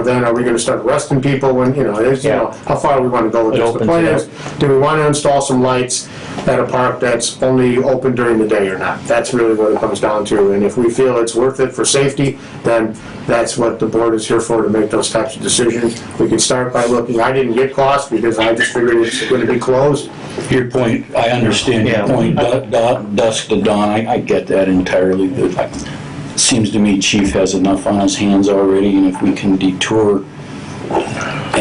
then are we gonna start arresting people when, how far we wanna go with this? The point is, do we wanna install some lights at a park that's only open during the day or not? That's really what it comes down to, and if we feel it's worth it for safety, then that's what the board is here for, to make those types of decisions. We can start by looking, I didn't get costs because I just figured it's going to be closed. Your point, I understand your point, dusk to dawn, I get that entirely, but it seems to me Chief has enough on his hands already, and if we can detour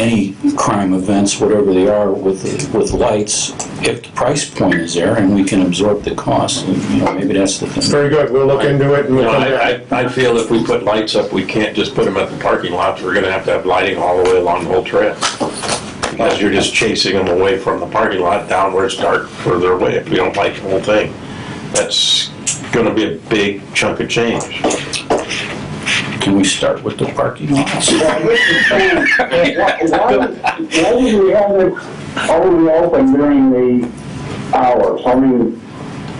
any crime events, whatever they are, with lights, if the price point is there and we can absorb the cost, maybe that's the thing. Very good, we'll look into it and we'll come back. I feel if we put lights up, we can't just put them at the parking lots. We're gonna have lighting all the way along the whole trail. Because you're just chasing them away from the parking lot down where it's dark further away if we don't like the whole thing. That's gonna be a big chunk of change. Can we start with the parking lots? Why did we have it only open during the hours? I mean,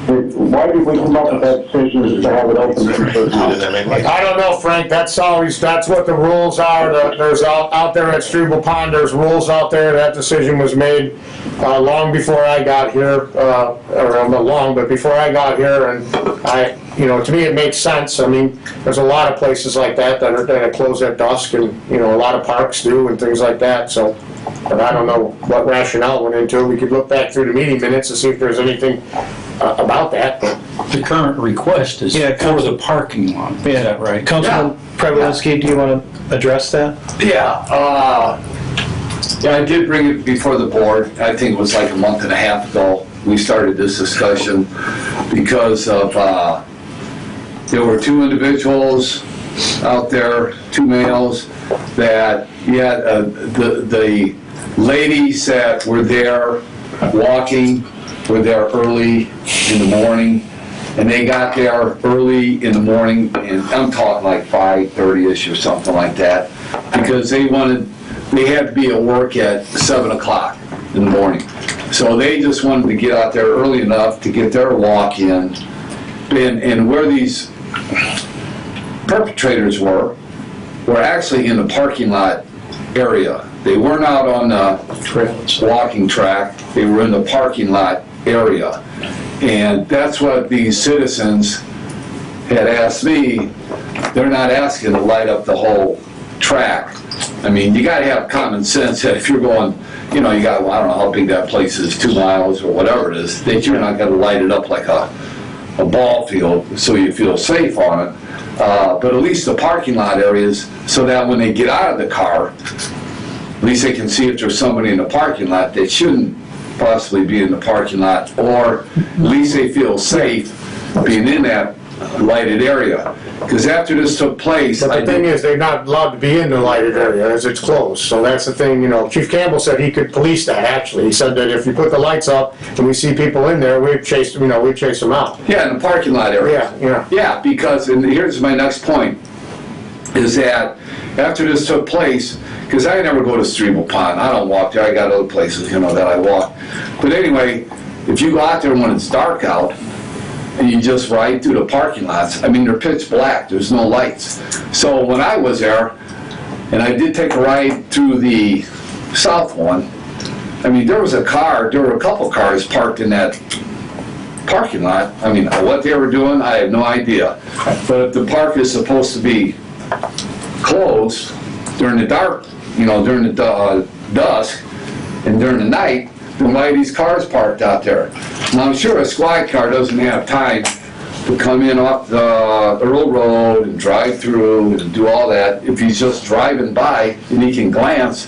why did we come up with that decision to have it open for certain hours? I don't know, Frank, that's what the rules are. There's out there at Struble Pond, there's rules out there. That decision was made long before I got here, or not long, but before I got here, and to me, it makes sense. I mean, there's a lot of places like that that close at dusk, and, a lot of parks do, and things like that, so, but I don't know what rationale went into it. We could look back through the meeting minutes to see if there's anything about that. The current request is for the parking lot, is that right? Councilman Prevolinski, do you want to address that? Yeah, I did bring it before the board. I think it was like a month and a half ago. We started this discussion because of, there were two individuals out there, two males, that, the ladies that were there walking were there early in the morning, and they got there early in the morning, and I'm talking like 5:30ish or something like that, because they had to be at work at 7 o'clock in the morning. So they just wanted to get out there early enough to get their walk in, and where these perpetrators were actually in the parking lot area. They weren't out on the walking track, they were in the parking lot area. And that's what these citizens had asked me. They're not asking to light up the whole track. I mean, you gotta have common sense that if you're going, you got, I don't know how big that place is, 2 miles or whatever it is, that you're not gonna light it up like a ball field so you feel safe on it. But at least the parking lot areas, so that when they get out of the car, at least they can see if there's somebody in the parking lot that shouldn't possibly be in the parking lot, or at least they feel safe being in that lighted area. Because after this took place... But the thing is, they're not allowed to be in the lighted area as it's closed. So that's the thing, Chief Campbell said he could police that, actually. He said that if you put the lights up and we see people in there, we'd chase them out. Yeah, in the parking lot area. Yeah. Yeah, because, and here's my next point, is that after this took place, because I never go to Struble Pond, I don't walk there, I got other places, that I walk. But anyway, if you go out there when it's dark out, and you just ride through the parking lots, I mean, they're pitch black, there's no lights. So when I was there, and I did take a ride through the south one, I mean, there were a couple cars parked in that parking lot. I mean, what they were doing, I have no idea. But if the park is supposed to be closed during the dark, during the dusk, and during the night, then why are these cars parked out there? Now, I'm sure a squad car doesn't have time to come in off the Earl Road and drive through and do all that. If he's just driving by and he can glance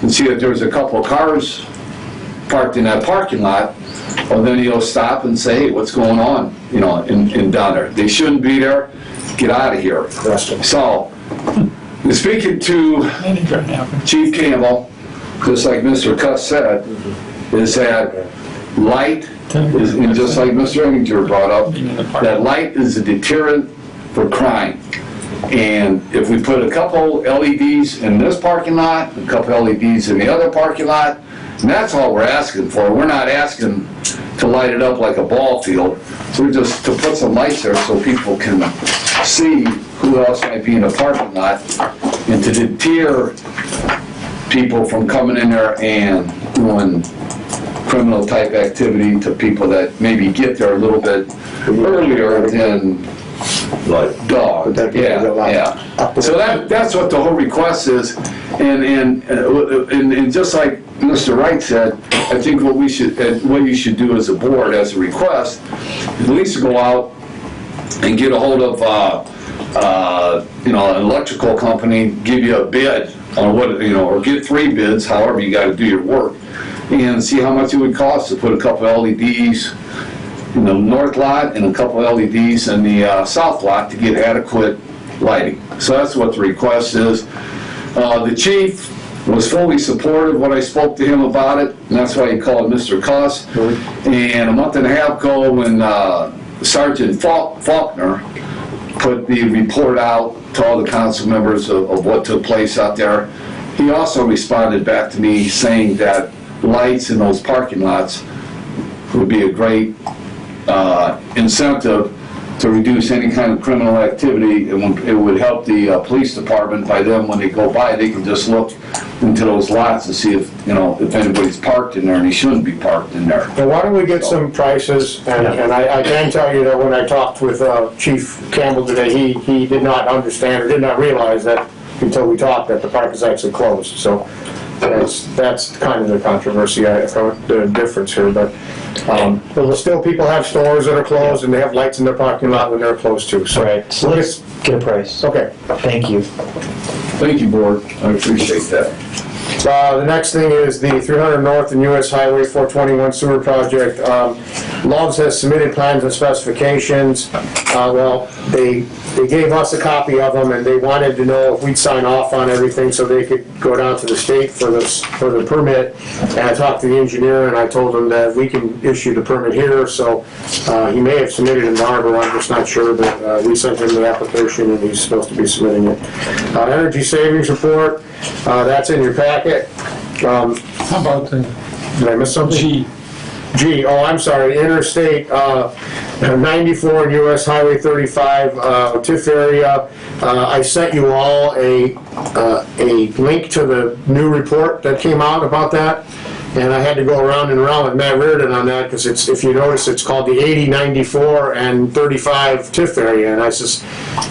and see that there's a couple of cars parked in that parking lot, well, then he'll stop and say, hey, what's going on, in down there? They shouldn't be there. Get out of here. So, speaking to Chief Campbell, just like Mr. Cuss said, is that light is, and just like Mr. Eminger brought up, that light is a deterrent for crime. And if we put a couple LEDs in this parking lot, a couple LEDs in the other parking lot, and that's all we're asking for. We're not asking to light it up like a ball field. We're just to put some lights there so people can see who else might be in the parking lot, and to deter people from coming in there and doing criminal type activity to people that maybe get there a little bit earlier than dog. Yeah. So that's what the whole request is, and just like Mr. Wright said, I think what you should do as a board, as a request, at least go out and get a hold of an electrical company, give you a bid on what, or get 3 bids, however you gotta do your work, and see how much it would cost to put a couple LEDs in the north lot and a couple LEDs in the south lot to get adequate lighting. So that's what the request is. The chief was fully supportive when I spoke to him about it, and that's why he called Mr. Cuss. And a month and a half ago, when Sergeant Faulkner put the report out to all the council members of what took place out there, he also responded back to me saying that lights in those parking lots would be a great incentive to reduce any kind of criminal activity. It would help the police department. By them, when they go by, they can just look into those lots to see if anybody's parked in there, and they shouldn't be parked in there. Well, why don't we get some prices, and I can tell you that when I talked with Chief Campbell today, he did not understand or did not realize that until we talked that the park is actually closed. So that's kind of the controversy, the difference here, but still people have stores that are closed and they have lights in their parking lot when they're closed too. So Right, so let's get a price. Okay. Thank you. Thank you, board. I appreciate that. The next thing is the 300 North and US Highway 421 sewer project. Loves has submitted plans and specifications. Well, they gave us a copy of them, and they wanted to know if we'd sign off on everything so they could go down to the state for the permit. And I talked to the engineer, and I told him that we can issue the permit here, so he may have submitted in Narber, I'm just not sure, but we sent him the application, and he's supposed to be submitting it. Energy savings report, that's in your packet. How about the Did I miss something? G, oh, I'm sorry, Interstate 94 and US Highway 35, TIF area. I sent you all a link to the new report that came out about that. And I had to go around and around with Matt Reardon on that, because it's, if you notice, it's called the 80, 94, and 35 TIF area. And I says,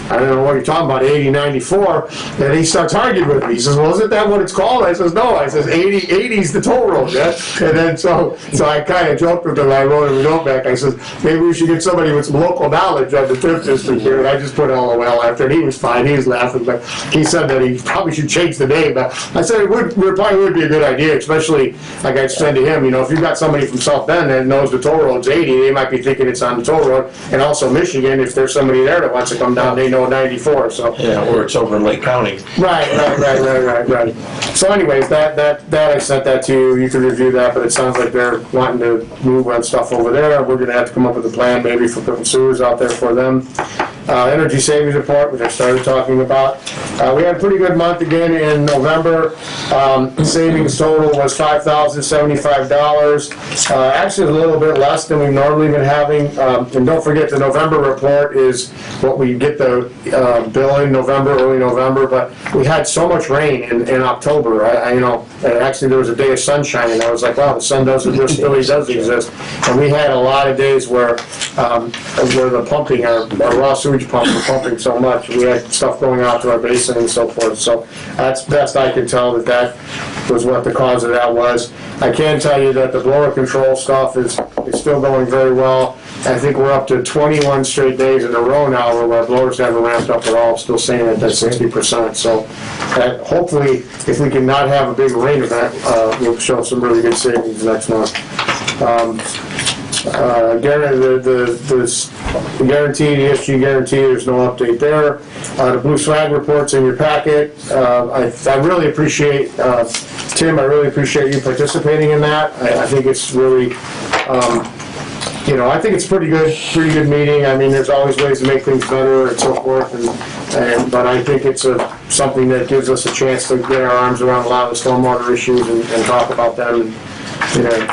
I don't know what you're talking about, 80, 94. And he starts arguing with me. He says, well, isn't that what it's called? I says, no. I says, 80's the toll road, yeah? And then so I kind of joked with him. I wrote him a note back. I said, maybe we should get somebody with some local knowledge on the TIF district here. And I just put LOL after it. He was fine. He was laughing. But he said that he probably should change the name. But I said it probably would be a good idea, especially, like I said to him, if you've got somebody from South Bend that knows the toll road's 80, they might be thinking it's on the toll road. And also Michigan, if there's somebody there that wants to come down, they know 94, so. Yeah, or it's over in Lake County. Right. So anyways, that I sent that to you, you can review that, but it sounds like they're wanting to move on stuff over there. We're gonna have to come up with a plan maybe for putting sewers out there for them. Energy savings report, which I started talking about. We had a pretty good month again in November. Savings total was $5,075. Actually a little bit less than we've normally been having. And don't forget, the November report is what we get the bill in November, early November, but we had so much rain in October. Actually there was a day of sunshine, and I was like, wow, the sun really does exist. And we had a lot of days where the pumping, our raw sewage pumps were pumping so much. We had stuff going out to our basin and so forth. So that's best I can tell that was what the cause of that was. I can tell you that the blower control stuff is still going very well. I think we're up to 21 straight days in a row now where our blowers haven't ramped up at all, still staying at that 60%. So hopefully, if we can not have a big rain event, we'll show some really good savings next month. The guarantee, the ESG guarantee, there's no update there. The blue flag report's in your packet. I really appreciate, Tim, I really appreciate you participating in that. I think it's really, I think it's pretty good meeting. I mean, there's always ways to make things better and so forth, but I think it's something that gives us a chance to get our arms around a lot of the stormwater issues and talk about them in a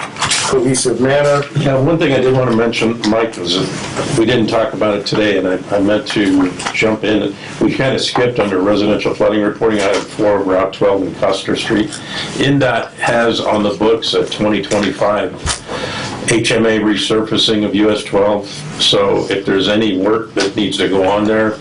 cohesive manner. Yeah, one thing I did want to mention, Mike, was that we didn't talk about it today, and I meant to jump in. We kind of skipped under residential flooding reporting. I have 4 of Route 12 and Custer Street. INDOT has on the books at 2025 HMA resurfacing of US 12. So if there's any work that needs to go on there,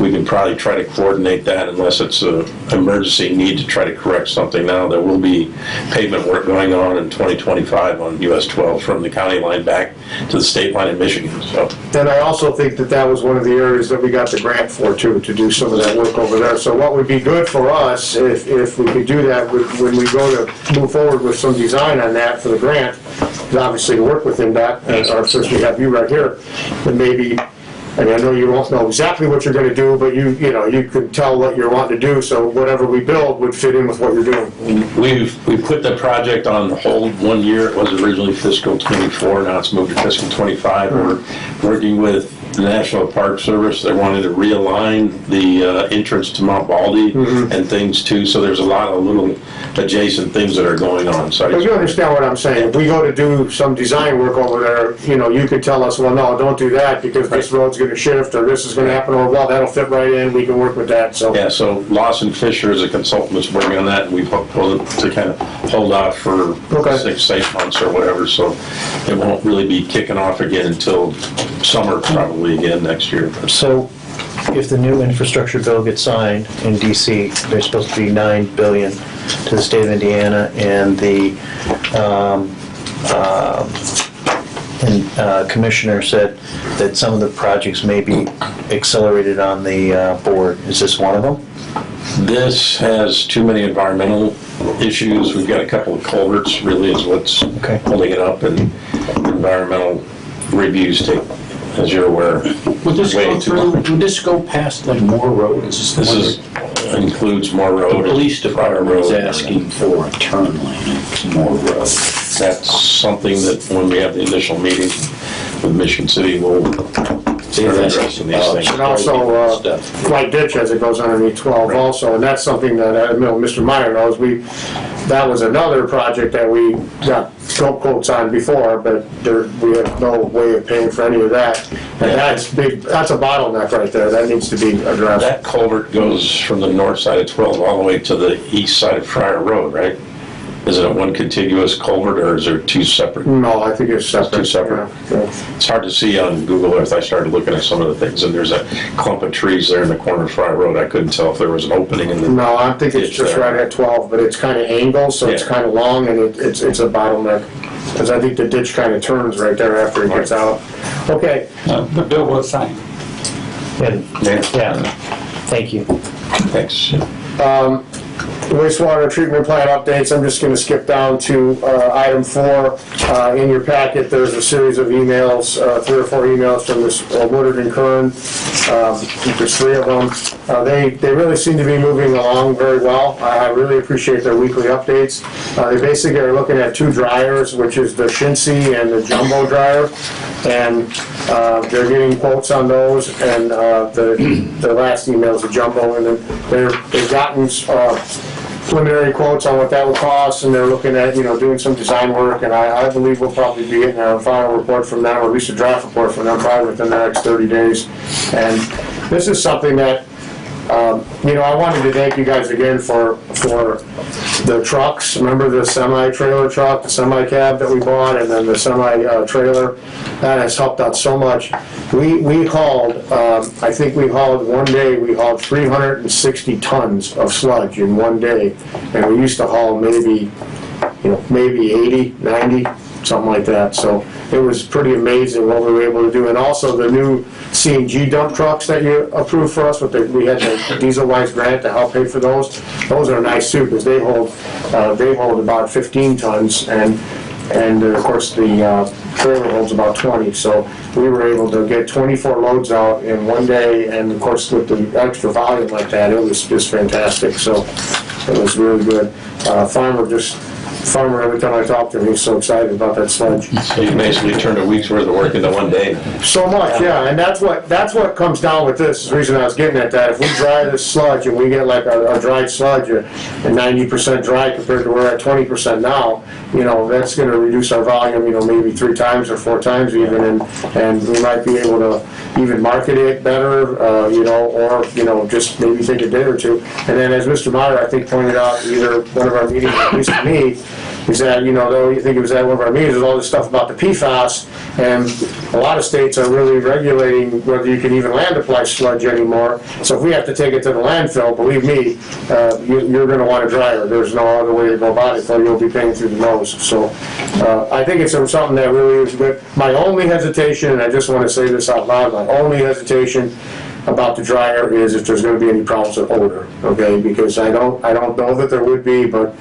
we can probably try to coordinate that unless it's an emergency need to try to correct something now. There will be pavement work going on in 2025 on US 12 from the county line back to the state line in Michigan, so. And I also think that that was one of the areas that we got the grant for too, to do some of that work over there. So what would be good for us, if we could do that, when we go to move forward with some design on that for the grant, is obviously to work within that, or since we have you right here, then maybe, and I know you won't know exactly what you're gonna do, but you know, you could tell what you're wanting to do, so whatever we build would fit in with what you're doing. We put the project on hold 1 year. It was originally fiscal '24, now it's moved to fiscal '25. We're working with the National Park Service. They wanted to realign the entrance to Mount Baldy and things too, so there's a lot of little adjacent things that are going on. So But you understand what I'm saying, if we go to do some design work over there, you know, you could tell us, well, no, don't do that, because this road's gonna shift, or this is gonna happen, or, well, that'll fit right in, we can work with that, so. yeah, so Lawson Fisher is a consultant that's working on that, and we've told to kind of hold off for Okay. 6 months or whatever, so it won't really be kicking off again until summer, probably again next year. So if the new infrastructure bill gets signed in DC, there's supposed to be $9 billion to the state of Indiana, and the commissioner said that some of the projects may be accelerated on the board. Is this one of them? This has too many environmental issues. We've got a couple of culverts, really is what's Okay. holding it up, and environmental reviews take, as you're aware, Would this way go too through, long. would this go past like Moore Road? Is This is, includes Moore The Road. police department is Road. asking for a turn lane at Moore Road. That's something that when we have the initial meeting with Michigan City, we'll start addressing these things. And also, Stuff. White Ditch as it goes underneath 12 also, and that's something that, Mr. Meyer knows, that was another project that we got scope quotes on before, but we have no way of paying for any of that. And that's big, that's a bottleneck right there, that needs to be addressed. That culvert goes from the north side of 12 all the way to the east side of Friar Road, right? Is it one contiguous culvert, or is there two separate? No, I think it's separate. Two separate. Yeah. It's hard to see on Google Earth. I started looking at some of the things, and there's a clump of trees there in the corner of Friar Road. I couldn't tell if there was an opening in the... No, I think it's ditch just there. right at 12, but it's kind of angled, so it's Yeah. kind of long, and it's a bottleneck. Because I think the ditch kind of turns right there after it gets out. Okay, The bill was signed. Yeah, thank you. Thanks. wastewater treatment plant updates, I'm just gonna skip down to item 4. In your packet, there's a series of emails, 3 or 4 emails from this Woodard and Kern. There's 3 of them. They really seem to be moving along very well. I really appreciate their weekly updates. They basically are looking at 2 dryers, which is the Shinsi and the Jumbo dryer. And they're getting quotes on those, and the last email is a Jumbo, and then they've gotten preliminary quotes on what that would cost, and they're looking at, doing some design work, and I believe we'll probably be getting a final report from them, or at least a draft report from them, probably within the next 30 days. And this is something that, I wanted to thank you guys again for the trucks. Remember the semi-trailer truck, the semi-cab that we bought, and then the semi-trailer? That has helped out so much. We hauled, I think one day we hauled 360 tons of sludge in one day. And we used to haul maybe 80, 90, something like that. So it was pretty amazing what we were able to do. And also the new CNG dump trucks that you approved for us, we had the Diesel Wise grant to help pay for those. Those are nice too, because they hold about 15 tons, and of course the trailer holds about 20. So we were able to get 24 loads out in one day, and of course with the extra volume like that, it was just fantastic. So it was really good. Farmer, every time I talk to him, he's so excited about that sludge. So you basically turned a week's worth of work into one day. So much, yeah, and that's what comes down with this. The reason I was getting at that, if we dry this sludge and we get like a dried sludge at 90% dry compared to we're at 20% now, that's going to reduce our volume, maybe 3 times or 4 times even, and we might be able to even market it better, or just maybe take a day or 2. And then as Mr. Meyer, I think, pointed out, either one of our meetings, at least to me, is that, you know, though you think it was at one of our meetings, there's all this stuff about the PFAS, and a lot of states are really regulating whether you can even land apply sludge anymore. So if we have to take it to the landfill, believe me, you're gonna want a dryer. There's no other way to go about it, or you'll be paying through the nose. So I think it's something that really is good. My only hesitation, and I just want to say this out loud, my only hesitation about the dryer is if there's going to be any problems with odor, okay? Because I don't know that there would be, but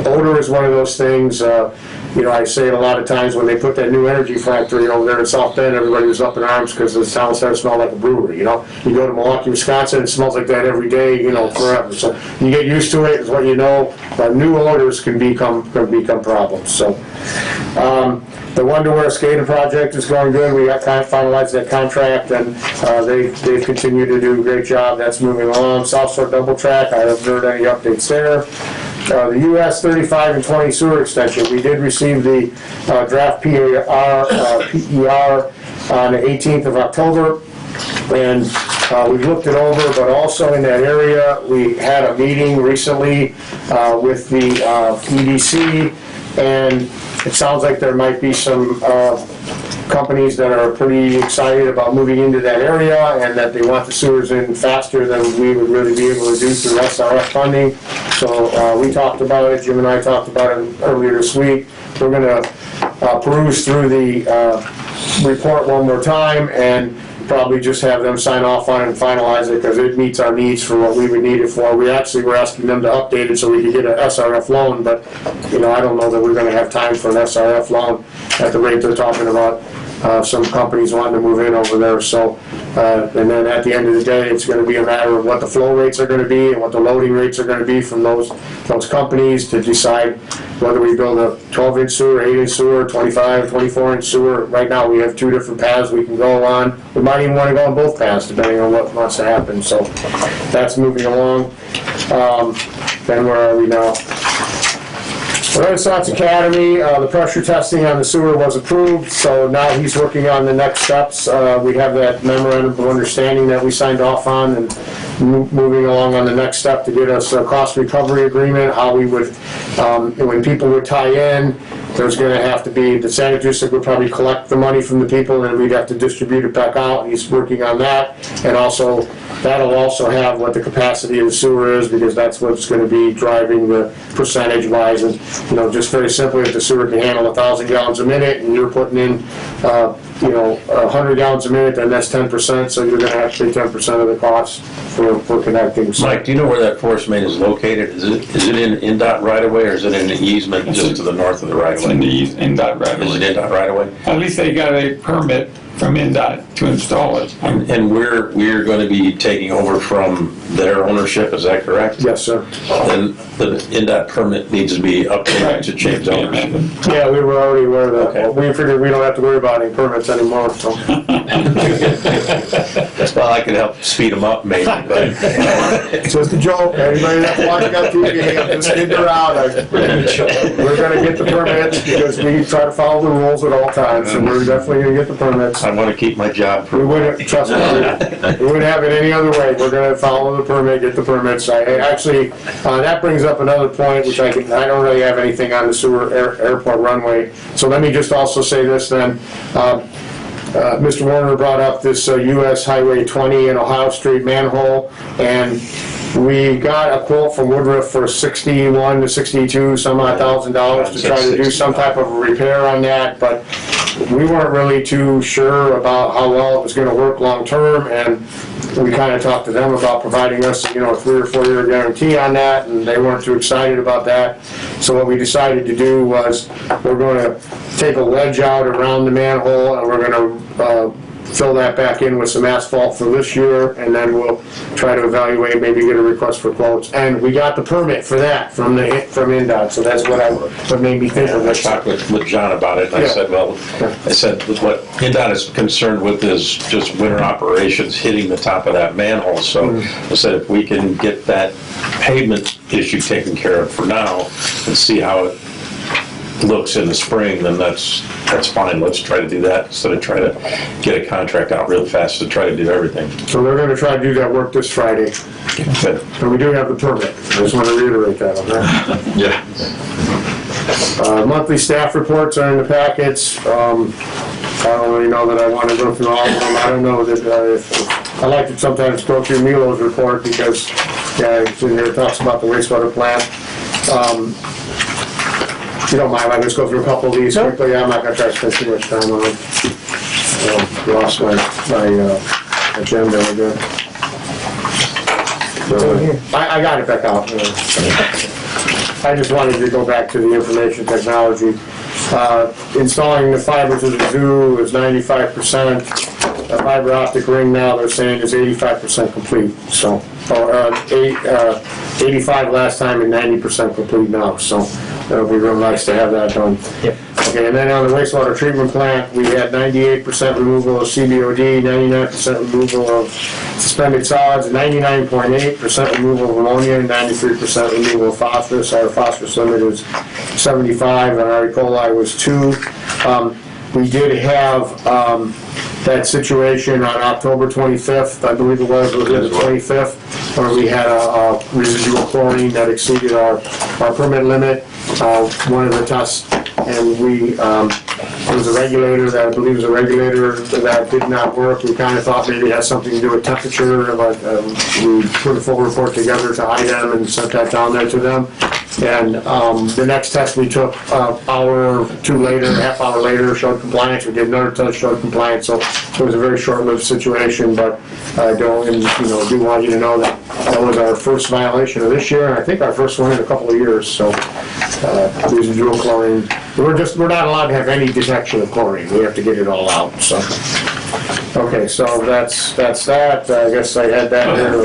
odor is one of those things. You know, I say it a lot of times when they put that new energy factory over there in South Bend, everybody was up in arms because the town started to smell like a brewery, you know? You go to Milwaukee, Wisconsin, it smells like that every day, you know, forever. So you get used to it, is what you know, but new odors can become problems, so. The Wonderwear skating project is going good. We got kind of finalized that contract, and they've continued to do a great job. That's moving along. South Shore Double Track, I haven't heard any updates there. The US 35 and 20 sewer extension, we did receive the draft PER on the 18th of October, and we looked it over, but also in that area, we had a meeting recently with the EDC, and it sounds like there might be some companies that are pretty excited about moving into that area and that they want the sewers in faster than we would really be able to do through SRF funding. So we talked about it, Jim and I talked about it earlier this week. We're going to peruse through the report one more time and probably just have them sign off on it and finalize it because it meets our needs for what we would need it for. We actually were asking them to update it so we could get an SRF loan, but you know, I don't know that we're going to have time for an SRF loan at the rate they're talking about. Some companies wanting to move in over there, so and then at the end of the day, it's going to be a matter of what the flow rates are going to be and what the loading rates are going to be from those companies to decide whether we build a 12-inch sewer, 8-inch sewer, 25, 24-inch sewer. Right now, we have two different paths we can go on. We might even want to go on both paths, depending on what wants to happen. So that's moving along. Then where are we now? Renaissance Academy, the pressure testing on the sewer was approved, so now he's working on the next steps. We have that memorandum of understanding that we signed off on, and moving along on the next step to get us a cost recovery agreement, how we would, when people would tie in, there's going to have to be, the sanitary district would probably collect the money from the people, and we'd have to distribute it back out. He's working on that, and also, that'll also have what the capacity of the sewer is, because that's what's going to be driving the percentage-wise. And, you know, just very simply, if the sewer can handle 1,000 gallons a minute, and you're putting in, 100 gallons a minute, then that's 10%, so you're going to have to pay 10% of the cost for connecting. So, Mike, do you know where that force main is located? Is it in INDOT right away, or is it in the easement just to the north of the right of way? In the INDOT right away. Is it INDOT right away? At least they got a permit from INDOT to install it. And we're going to be taking over from their ownership, is that correct? yes, sir. Then the INDOT permit needs to be updated to change ownership. Yeah, we were already aware of that. Okay. We figured we don't have to worry about any permits anymore, so. Well, I could help speed them up maybe, but It's just a joke. Anybody that's watching on TV, I'm just kidding around. We're gonna get the permits because we try to follow the rules at all times, so we're definitely gonna get the permits. I want to keep my job. We wouldn't, trust me, we wouldn't have it any other way. We're gonna follow the permit, get the permits. That brings up another point, which I don't really have anything on the sewer airport runway. So let me just also say this then. Mr. Warner brought up this US Highway 20 and Ohio Street manhole, and we got a quote from Woodruff for $61 to $62 some odd $1,000 to try to do some type of a repair on that, but we weren't really too sure about how well it was going to work long term, and we kind of talked to them about providing us, a 3 or 4 year guarantee on that, and they weren't too excited about that. So what we decided to do was we're going to take a ledge out around the manhole, and we're going to fill that back in with some asphalt for this year, and then we'll try to evaluate, maybe get a request for quotes. And we got the permit for that from INDOT, so that's what made me think of I this. talked with John about it, and I Yeah. said, what INDOT is concerned with is just winter operations hitting the top of that manhole. So I said, if we can get that pavement issue taken care of for now and see how it looks in the spring, then that's fine. Let's try to do that instead of trying to get a contract out real fast to try to do everything. So they're gonna try to do that work this Friday, But, and we do have the permit. I just want to reiterate that, okay? yeah. Monthly staff reports are in the packets. I don't really know that I want to go through all of them. I don't know that, I like to sometimes go through Milo's report because, yeah, it's in here, it talks about the wastewater plant. If you don't mind, I'll just go through a couple of these quickly. I'm not gonna try to spend too much time on them. Lost my agenda again. I got it back out. I just wanted to go back to the information technology. Installing the fiber to the zoo is 95%. The fiber optic ring now, they're saying, is 85% complete. So, 85 last time and 90% complete now. So that'll be real nice to have that done. Yep. Okay, and then on the wastewater treatment plant, we had 98% removal of CBOD, 99% removal of suspended solids, 99.8% removal of ammonia, and 93% removal of phosphorus. Our phosphorus limit is 75, and our E. coli was 2. We did have that situation on October 25th, I believe it was the 25th, where we had a residual chlorine that exceeded our permit limit. One of the tests, and it was a regulator that I believe was a regulator that did not work. We kind of thought maybe it had something to do with temperature, but we put a full report together to IDEM and sent that down there to them. And the next test we took, hour or two later, half hour later, showed compliance. We did another test, showed compliance. So it was a very short-lived situation, but I do want you to know that that was our first violation of this year, and I think our first one in a couple of years. So residual chlorine. We're not allowed to have any detection of chlorine. We have to get it all out. So okay, so that's that. I guess I had that here.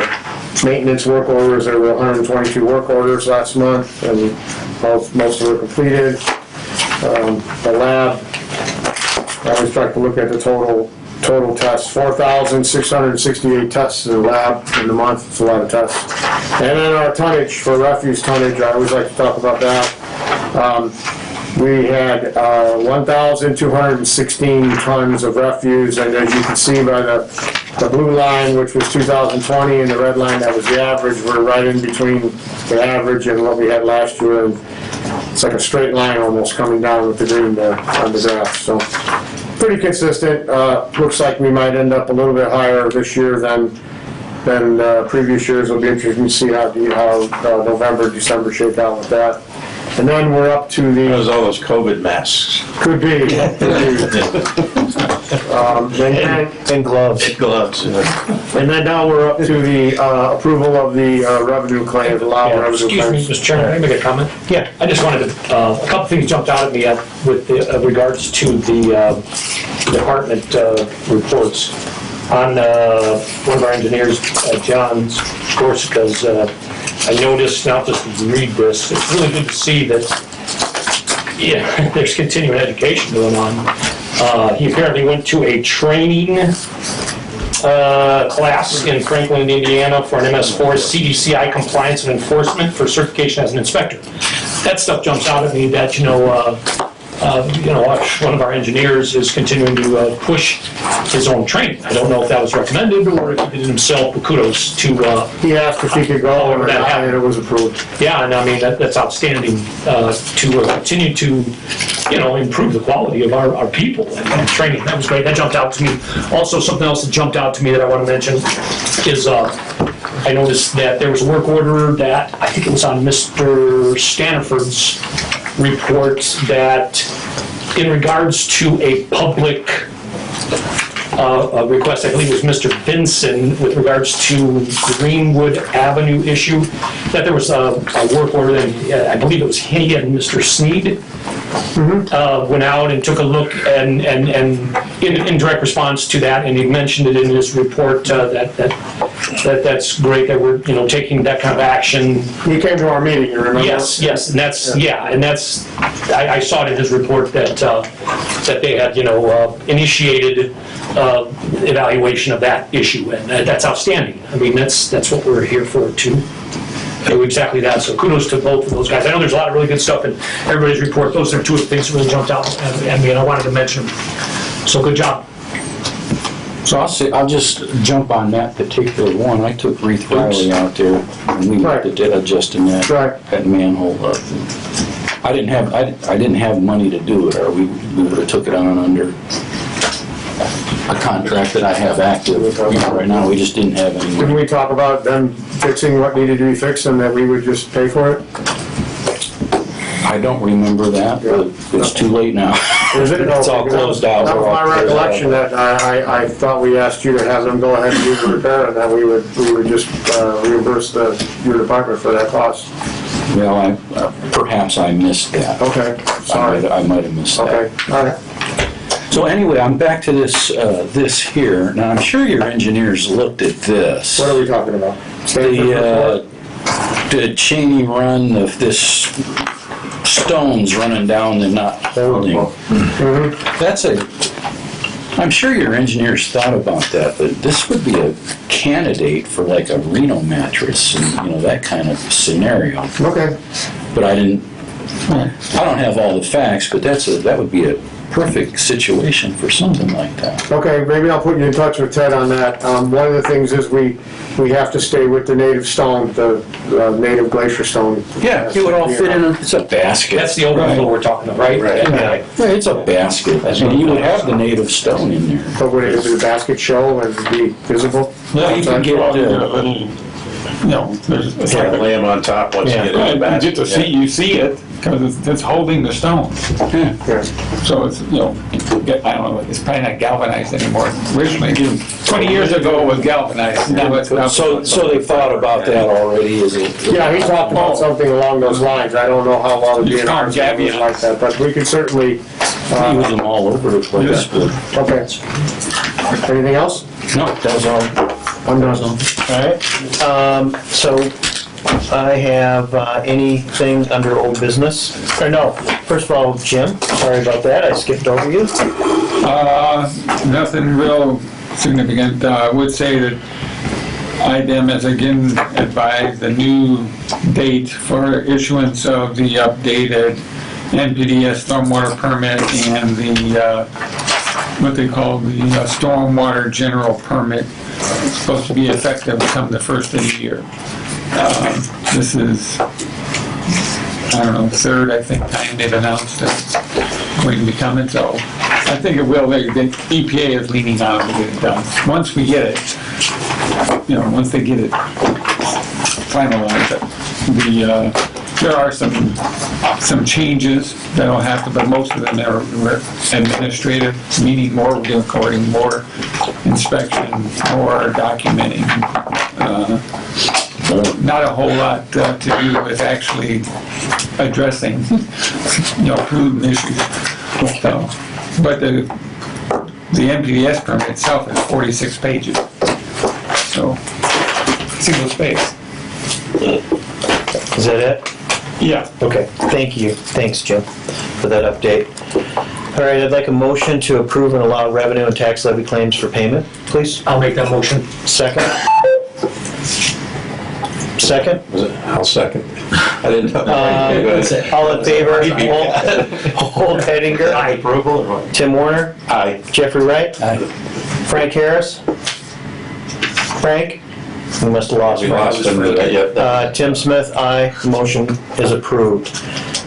Maintenance work orders, there were 122 work orders last month, and most of them were completed. The lab, I always try to look at the total tests, 4,668 tests in the lab in the month. It's a lot of tests. And then our tonnage, for refuse tonnage, I always like to talk about that. We had 1,216 tons of refuse, and as you can see by the blue line, which was 2020, and the red line, that was the average. We're right in between the average and what we had last year. And it's like a straight line almost coming down with the green there on the graph. So pretty consistent. Looks like we might end up a little bit higher this year than previous years. It'll be interesting to see how November, December shake out with that. And then we're up to the... Those all those COVID masks. Could be. And gloves. Gloves. And then now we're up to the approval of the revenue claims, allowed revenue Excuse me, claims. Mr. Chairman, can I make a comment? Yeah. I just wanted to, a couple things jumped out at me with regards to the department reports. On one of our engineers, John's course, because I noticed, now just to read this, it's really good to see that, yeah, there's continuing education going on. He apparently went to a training class in Franklin, Indiana for an MS4 CDCI compliance and enforcement for certification as an inspector. That stuff jumps out at me that, one of our engineers is continuing to push his own training. I don't know if that was recommended or if he did it himself, but kudos to... He asked if he could go, and it was approved. Yeah, and I mean, that's outstanding to continue to, improve the quality of our people and training. That was great. That jumped out to me. Also, something else that jumped out to me that I want to mention is I noticed that there was a work order that, I think it was on Mr. Stanford's report, that in regards to a public request, I believe it was Mr. Vinson, with regards to Greenwood Avenue issue, that there was a work order, and I believe it was he and Mr. Sneed went out and took a look, and in direct response to that, and he mentioned it in his report, that's great that we're taking that kind of action. He came to our meeting, you remember? Yes, and that's I saw it in his report that they had initiated evaluation of that issue, and that's outstanding. I mean, that's what we're here for, to do exactly that. So kudos to both of those guys. I know there's a lot of really good stuff in everybody's report. Those are two of the things that really jumped out at me, and I wanted to mention them. So good job. So I'll just jump on that particular one. I took Reith Riley out there, and we looked at adjusting that manhole up. I didn't have money to do it, or we would have took it on under a contract that I have active. Right now, we just didn't have any Didn't money. we talk about them fixing what needed to be fixed and that we would just pay for it? I don't remember that, but it's too late now. Is it? It's all closed out. That was my recollection, that I thought we asked you to have them go ahead and do the repair, and that we would just reimburse your department for that cost. Well, perhaps I missed that. Okay, sorry. I might have missed that. Okay, all right. So anyway, I'm back to this here. Now, I'm sure your engineers looked at this. What are we talking about? The Cheney run of this stones running down and not holding. I'm sure your engineers thought about that, but this would be a candidate for like a Reno mattress and, that kind of scenario. Okay. But I don't have all the facts, but that would be a perfect situation for something like that. Okay, maybe I'll put you in touch with Ted on that. One of the things is we have to stay with the native stone, the native glacier stone. Yeah, it would all fit in, it's a basket. That's the overflow we're talking about, right? Yeah, it's a basket, and you would have the native stone in there. But would the basket show and be visible? Well, you can get, there's, Yeah, lay them on top once you get in the right, you basket. get to see, you see it, because it's holding the stone. Yeah. So it's, I don't know, it's probably not galvanized anymore. Originally, 20 years ago it was galvanized. Now it's not. so they thought about that already, is it? Yeah, he talked about something along those lines. I don't know how well the You found DNR was like that, but we could certainly, Use them all over the place, but, okay. Anything else? no, that's all. I'm done. All right. So I have anything under old business? Or no, first of all, Jim, sorry about that, I skipped over you. Nothing real significant. I would say that IDEM has again advised the new date for issuance of the updated NPDS stormwater permit and the, what they call the stormwater general permit. It's supposed to be effective come the first of the year. This is, I don't know, third, I think, time they've announced that going to be coming, so I think it will. The EPA is leaning on it to get it done. Once we get it, once they get it finalized, there are some changes that'll have to, but most of them are administrative, meaning more recording, more inspection, more documenting. Not a whole lot to do with actually addressing, prudent issues. So, but the NPDS permit itself is 46 pages. So, single space. Is that it? Yeah. Okay, thank you. Thanks, Jim, for that update. All right, I'd like a motion to approve and allow revenue and tax levy claims for payment, please. I'll make that motion. Second? Second? I'll second. I didn't know. All in favor? Holt Hedinger? Aye. Approval or what? Tim Warner? Aye. Jeffrey Wright? Aye. Frank Harris? Frank? We must have lost We Frank. lost him, yeah. Tim Smith, aye. Motion is approved.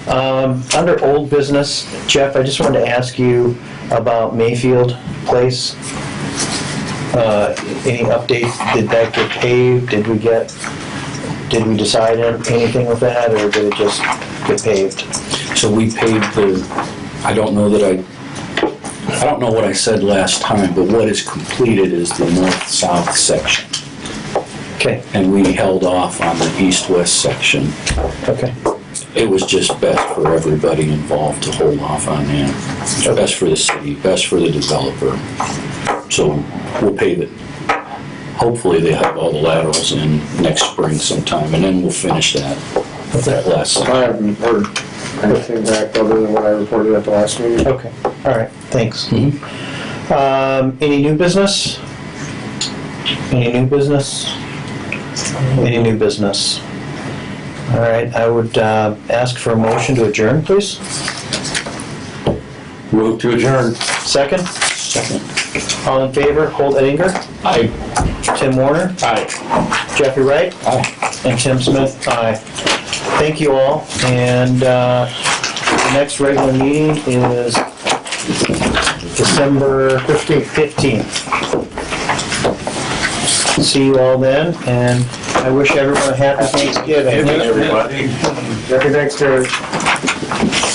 Under old business, Jeff, I just wanted to ask you about Mayfield Place. Any update? Did that get paved? Did we decide anything with that, or did it just get paved? So we paved I don't know what I said last time, but what is completed is the north-south section. Okay, And we held off on the east-west section. okay. It was just best for everybody involved to hold off on that. It's best for the city, best for the developer. So we'll pave it. Hopefully they have all the laterals in next spring sometime, and then we'll finish that last section. I haven't heard anything back other than what I reported at the last meeting. Okay, all right, thanks. Mhm. Any new business? Any new business? Any new business? All right, I would ask for a motion to adjourn, please. Move to adjourn. Second? Second. All in favor, Holt Hedinger? Aye. Tim Warner? Aye. Jeffrey Wright? Aye. And Tim Smith, aye. Thank you all, and the next regular meeting is December 15th. See you all then, and I wish everyone a happy Thanksgiving. Everybody. Happy Thanksgiving.